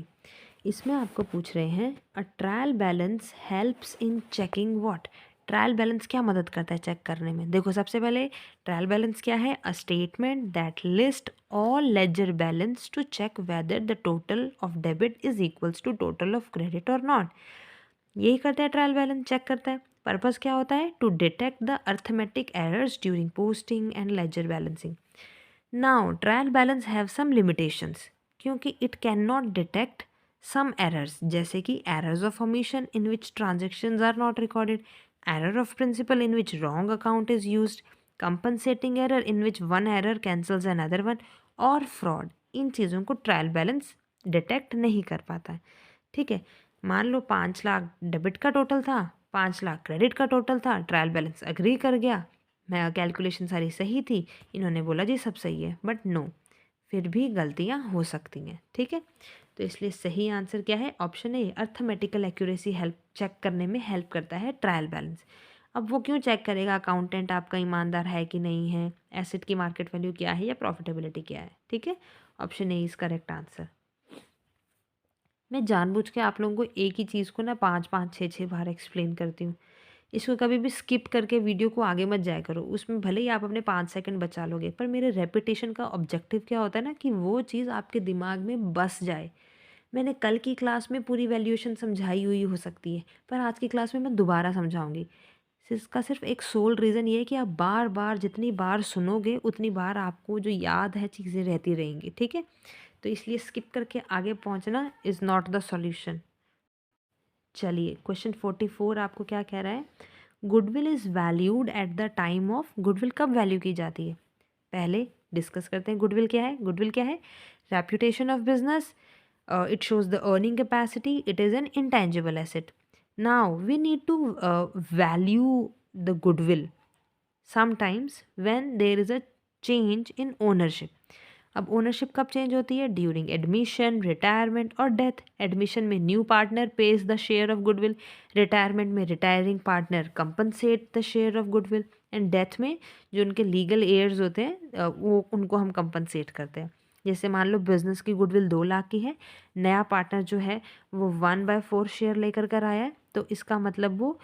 इसमें आपको पूछ रहे हैं a trial balance helps in checking what. Trial balance क्या मदद करता है चेक करने में? देखो सबसे पहले ट्रायल बैलेंस क्या है? A statement that list all ledger balance to check whether the total of debit is equals to total of credit और नॉट। यही करता है ट्रायल बैलेंस, चेक करता है। पर्पस क्या होता है? To detect the arithmetic errors during posting and ledger balancing. Now trial balance have some limitations, क्योंकि it can not detect some errors, जैसे कि errors of omission in which transactions are not recorded, error of principle in which wrong account is used, compensating error in which one error cancels another one, और fraud. इन चीज़ों को trial balance detect नहीं कर पाता है। ठीक है, मान लो 5 लाख डेबिट का टोटल था, 5 लाख क्रेडिट का टोटल था, ट्रायल बैलेंस अग्री कर गया, मैं कैलकुलेशन सारी सही थी, इन्होंने बोला जी सब सही है, बट नो, फिर भी गलतियां हो सकती हैं। ठीक है, तो इसलिए सही आंसर क्या है? Option A, arithmetical accuracy help check करने में हेल्प करता है ट्रायल बैलेंस। अब वो क्यों चेक करेगा अकाउंटेंट आपका ईमानदार है कि नहीं है, एसेट की मार्केट वैल्यू क्या है या प्रॉफिटेबिलिटी क्या है। ठीक है, option A is correct answer. मैं जानबूझ के आप लोगों को एक ही चीज़ को ना 5-5, 6-6 बार एक्सप्लेन करती हूँ। इसको कभी भी स्किप करके वीडियो को आगे मत जाया करो, उसमें भले ही आप अपने 5 सेकंड बचा लोगे, पर मेरे रेपिटेशन का ऑब्जेक्टिव क्या होता है ना, कि वो चीज़ आपके दिमाग में बस जाए। मैंने कल की क्लास में पूरी वैल्यूएशन समझाई हुई हो सकती है, पर आज की क्लास में मैं दोबारा समझाऊंगी। इसका सिर्फ एक सोल रीज़न ये है कि आप बार बार जितनी बार सुनोगे उतनी बार आपको जो याद है चीज़ें रहती रहेंगी। ठीक है, तो इसलिए स्किप करके आगे पहुंचना इज़ नॉट द सॉल्यूशन। चलिए क्वेश्चन 44 आपको क्या कह रहा है? Goodwill is valued at the time of. Goodwill कब वैल्यू की जाती है? पहले डिस्कस करते हैं गुडविल क्या है। गुडविल क्या है? Reputation of business, it shows the earning capacity, it is an intangible asset. Now we need to value the goodwill sometimes when there is a change in ownership. अब ownership कब change होती है? During admission, retirement और death. Admission में new partner pays the share of goodwill, retirement में retiring partner compensate the share of goodwill, and death में जो उनके लीगल एयर्स होते हैं वो उनको हम कंपनसेट करते हैं। जैसे मान लो बिजनेस की गुडविल 2 लाख की है, नया पार्टनर जो है वो 1/4 शेयर लेकर कर आया है, तो इसका मतलब वो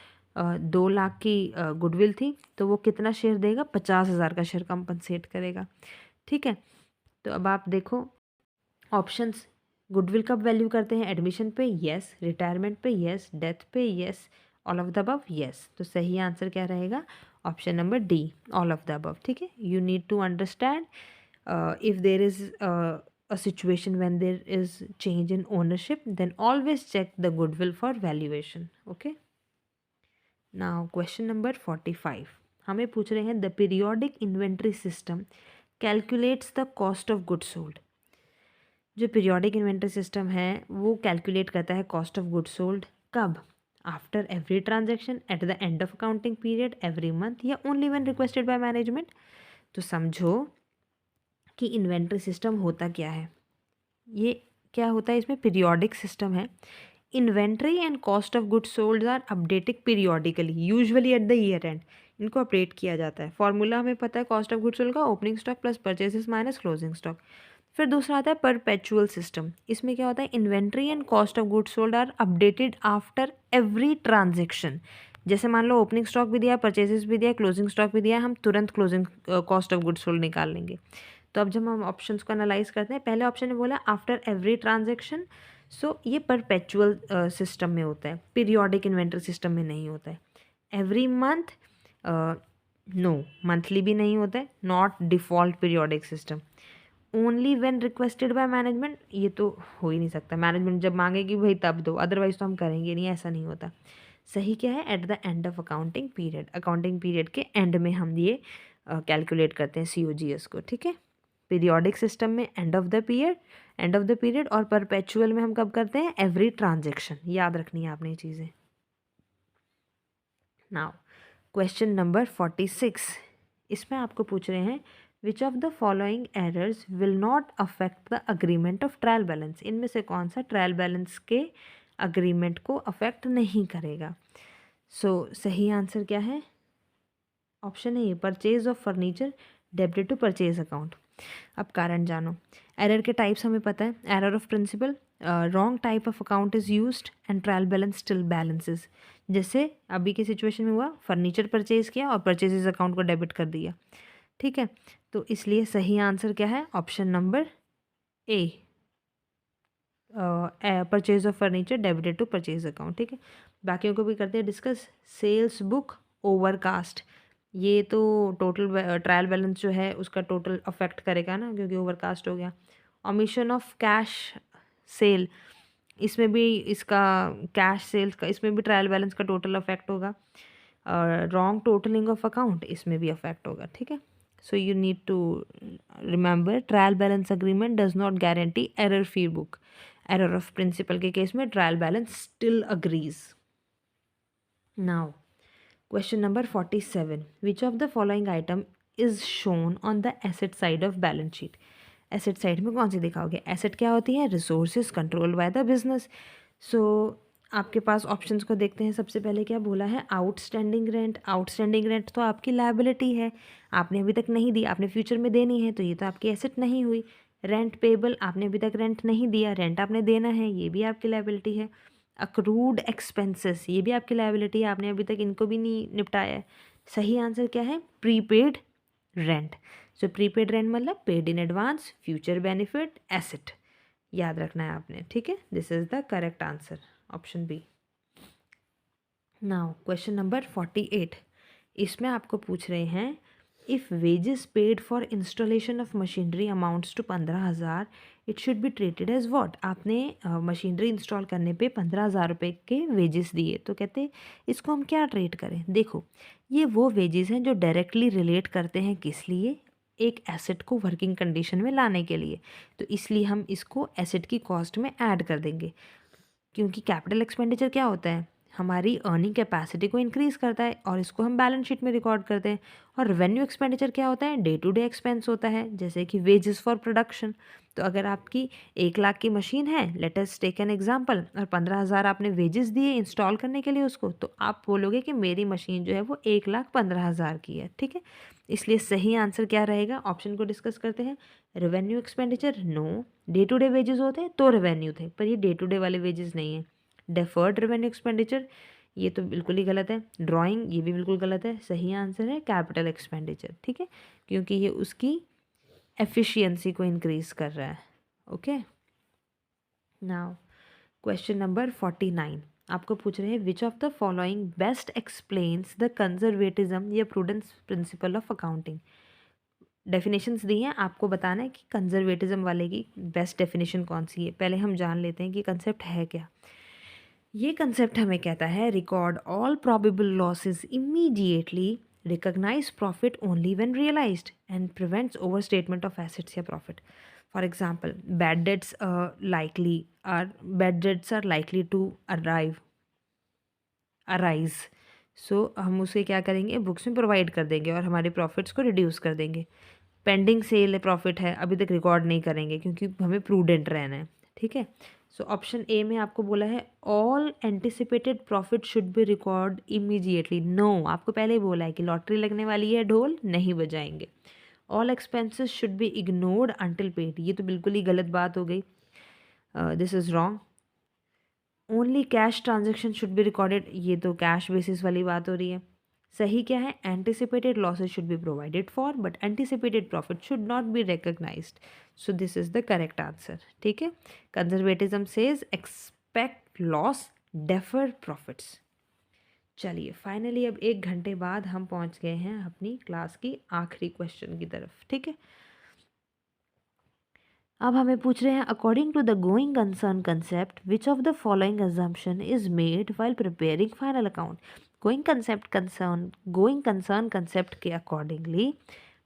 2 लाख की गुडविल थी, तो वो कितना शेयर देगा? 50,000 का शेयर कंपनसेट करेगा। ठीक है, तो अब आप देखो ऑप्शंस। गुडविल कब वैल्यू करते हैं? एडमिशन पे यस, रिटायरमेंट पे यस, डेथ पे yes, all of the above yes. तो सही आंसर क्या रहेगा? Option number D, all of the above. ठीक है, you need to understand if there is a situation when there is change in ownership, then always check the goodwill for valuation. Okay, now question number 45 हमें पूछ रहे हैं the periodic inventory system calculates the cost of goods sold. जो periodic inventory system है वो calculate करता है cost of goods sold कब? After every transaction, at the end of accounting period, every month, या only when requested by management. तो समझो कि इन्वेंट्री सिस्टम होता क्या है। ये क्या होता है? इसमें पीरियोडिक सिस्टम है। Inventory and cost of goods sold are updated periodically, usually at the year end. इनको अपडेट किया जाता है। फॉर्मूला हमें पता है कॉस्ट ऑफ गुड्स सोल्ड का, opening stock plus purchases minus closing stock. फिर दूसरा आता है परपेचुअल सिस्टम। इसमें क्या होता है? Inventory and cost of goods sold are updated after every transaction. जैसे मान लो ओपनिंग स्टॉक भी दिया, परचेजेस भी दिया, क्लोजिंग स्टॉक भी दिया, हम तुरंत closing cost of goods sold निकाल लेंगे। तो अब जब हम ऑप्शंस को एनालाइज करते हैं, पहले ऑप्शन ने बोला आफ्टर एवरी ट्रांजेक्शन, सो ये परपेचुअल सिस्टम में होता है, पीरियोडिक इन्वेंट्री सिस्टम में नहीं होता है। एवरी मंथ, नो, मंथली भी नहीं होता है, not default periodic system. Only when requested by management, ये तो हो ही नहीं सकता, मैनेजमेंट जब मांगेगी भाई तब दो, अदरवाइज तो हम करेंगे नहीं, ऐसा नहीं होता। सही क्या है? Eight the end of accounting period, accounting period के एंड में हम ये कैलकुलेट करते हैं COGS को। ठीक है, पीरियोडिक सिस्टम में एंड ऑफ द पीरियड, और परपेचुअल में हम कब करते हैं? Every transaction. याद रखनी है आपने ये चीज़ें। नाउ क्वेश्चन नंबर 46, इसमें आपको पूछ रहे हैं which of the following errors will not affect the agreement of trial balance. इनमें से कौन सा ट्रायल बैलेंस के अग्रीमेंट को अफेक्ट नहीं करेगा? सही आंसर क्या है? ऑप्शन है ये, purchase of furniture debited to purchase account. अब कारण जानो। एरर के टाइप्स हमें पता है, error of principle, wrong type of account is used and trial balance still balances. जैसे अभी की सिचुएशन में हुआ, फर्नीचर परचेज किया और परचेजेस अकाउंट को डेबिट कर दिया, ठीक है। तो इसलिए सही आंसर क्या है, option number A, purchase of furniture debited to purchase account, ठीक है। बाकियों को भी करते हैं डिस्कस। सेल्स बुक ओवरकास्ट, ये तो टोटल ट्रायल बैलेंस जो है उसका टोटल अफेक्ट करेगा ना, क्योंकि ओवरकास्ट हो गया। ओमिशन ऑफ कैश सेल, इसमें भी इसका कैश सेल्स का, इसमें भी ट्रायल बैलेंस का टोटल अफेक्ट होगा। और रॉन्ग टोटलिंग ऑफ अकाउंट, इसमें भी अफेक्ट होगा, ठीक है। So you need to remember, trial balance agreement does not guarantee error free book. Error of principle के केस में trial balance still agrees. Now question number 47, which of the following item is shown on the asset side of balance sheet. Asset side में कौन सी दिखाओगे, asset क्या होती है, resources controlled by the business. So आपके पास ऑप्शंस को देखते हैं। सबसे पहले क्या बोला है, आउटस्टैंडिंग रेंट। आउटस्टैंडिंग रेंट तो आपकी लायबिलिटी है, आपने अभी तक नहीं दी, आपने फ्यूचर में देनी है, तो ये तो आपकी एसेट नहीं हुई। रेंट पेबल, आपने अभी तक रेंट नहीं दिया, रेंट आपने देना है, ये भी आपकी लायबिलिटी है। अक्रूड एक्सपेंसेस, ये भी आपकी लायबिलिटी है, आपने अभी तक इनको भी नहीं निपटाया है। सही आंसर क्या है, prepaid rent. So prepaid rent मतलब paid in advance, future benefit, asset, याद रखना है आपने, ठीक है। This is the correct answer, option B. Now question number 48, इसमें आपको पूछ रहे हैं, if wages paid for installation of machinery amounts to 15,000 it should be treated as what. आपने मशीनरी इंस्टॉल करने पे 15,000 रुपये के वेजेस दिए, तो कहते इसको हम क्या ट्रीट करें। देखो, ये वो वेजेस हैं जो डायरेक्टली रिलेट करते हैं किस लिए, एक एसेट को वर्किंग कंडीशन में लाने के लिए, तो इसलिए हम इसको एसेट की कॉस्ट में ऐड कर देंगे। क्योंकि कैपिटल एक्सपेंडिचर क्या होता है, हमारी अर्निंग कैपेसिटी को इंक्रीज़ करता है और इसको हम बैलेंस शीट में रिकॉर्ड करते हैं। और रेवेन्यू एक्सपेंडिचर क्या होता है, डे टू डे एक्सपेंस होता है, जैसे कि वेजेस फॉर प्रोडक्शन। तो अगर आपकी 1 लाख की मशीन है, let us take an example, और 15,000 आपने वेजेस दिए इंस्टॉल करने के लिए उसको, तो आप बोलोगे कि मेरी मशीन जो है वो 1,15,000 की है, ठीक है। इसलिए सही आंसर क्या रहेगा, ऑप्शन को डिस्कस करते हैं। Revenue expenditure, no, day to day wages होते हैं तो रेवेन्यू थे, पर ये डे टू डे वाले वेजेस नहीं है। डेफर्ड रेवेन्यू एक्सपेंडिचर, ये तो बिल्कुल ही गलत है। ड्राइंग, ये भी बिल्कुल गलत है। सही आंसर है कैपिटल एक्सपेंडिचर, ठीक है, क्योंकि ये उसकी एफिशिएंसी को इंक्रीज कर रहा है। ओके, नाउ क्वेश्चन नंबर 49, आपको पूछ रहे हैं, which of the following best explains the conservatism या prudence principle of accounting. Definitions दी हैं, आपको बताना है कि कंजर्वेटिज्म वाले की बेस्ट डेफिनेशन कौन सी है। पहले हम जान लेते हैं कि कंसेप्ट है क्या। ये कंसेप्ट हमें कहता है, record all probable losses immediately, recognize profit only when realized and prevents over statement of assets या profit. For example, bad debts are likely to arise. So हम उसे क्या करेंगे, बुक्स में प्रोवाइड कर देंगे और हमारे प्रॉफिट्स को रिड्यूस कर देंगे। पेंडिंग सेल प्रॉफिट है, अभी तक रिकॉर्ड नहीं करेंगे क्योंकि हमें प्रूडेंट रहना है, ठीक है। सो ऑप्शन ए में आपको बोला है, all anticipated profit should be record immediately. No, आपको पहले ही बोला है कि लॉटरी लगने वाली है, ढोल नहीं बजाएंगे। All expenses should be ignored until paid, ये तो बिल्कुल ही गलत बात हो गई, this is wrong. Only cash transaction should be recorded, ये तो कैश बेसिस वाली बात हो रही है। सही क्या है, anticipated losses should be provided for but anticipated profit should not be recognised. So this is the correct answer, ठीक है। Conservatism says expect loss, defer profits. चलिए फाइनली अब 1 घंटे बाद हम पहुंच गए हैं अपनी क्लास की आखिरी क्वेश्चन की तरफ, ठीक है। अब हमें पूछ रहे हैं, according to the going concern concept which of the following assumption is made while preparing final account. Going concern concept के अकॉर्डिंगली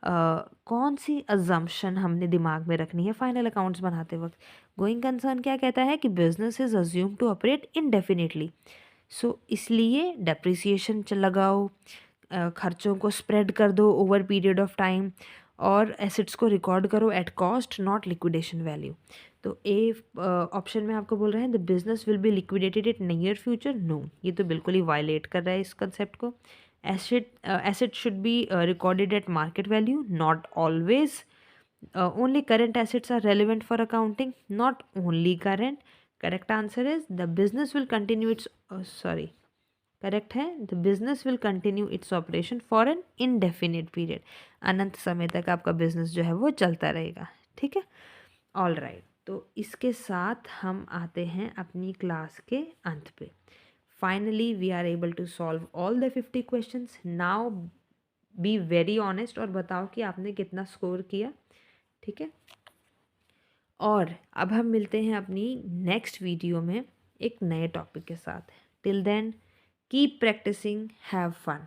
कौन सी अजम्पशन हमने दिमाग में रखनी है फाइनल अकाउंट्स बनाते वक्त। गोइंग कंसर्न क्या कहता है कि business is assume to operate indefinitely, so इसलिए डेप्रिसिएशन लगाओ, खर्चों को स्प्रेड कर दो ओवर पीरियड ऑफ टाइम, और एसेट्स को रिकॉर्ड करो at cost not liquidation value. तो ए ऑप्शन में आपको बोल रहे हैं the business will be liquidated in near future, no, ये तो बिल्कुल ही वायलेट कर रहा है इस कंसेप्ट को। Asset should be recorded at market value, not always, only current assets are relevant for accounting, not only current. Correct answer is the business will continue its correct है, the business will continue its operation for an indefinite period, अनंत समय तक आपका business जो है वो चलता रहेगा, ठीक है। ऑल राइट, तो इसके साथ हम आते हैं अपनी क्लास के अंत पे। Finally we are able to solve all the 50 questions. Now be very honest और बताओ कि आपने कितना स्कोर किया, ठीक है। और अब हम मिलते हैं अपनी नेक्स्ट वीडियो में एक नए टॉपिक के साथ। Till then keep practising, have fun.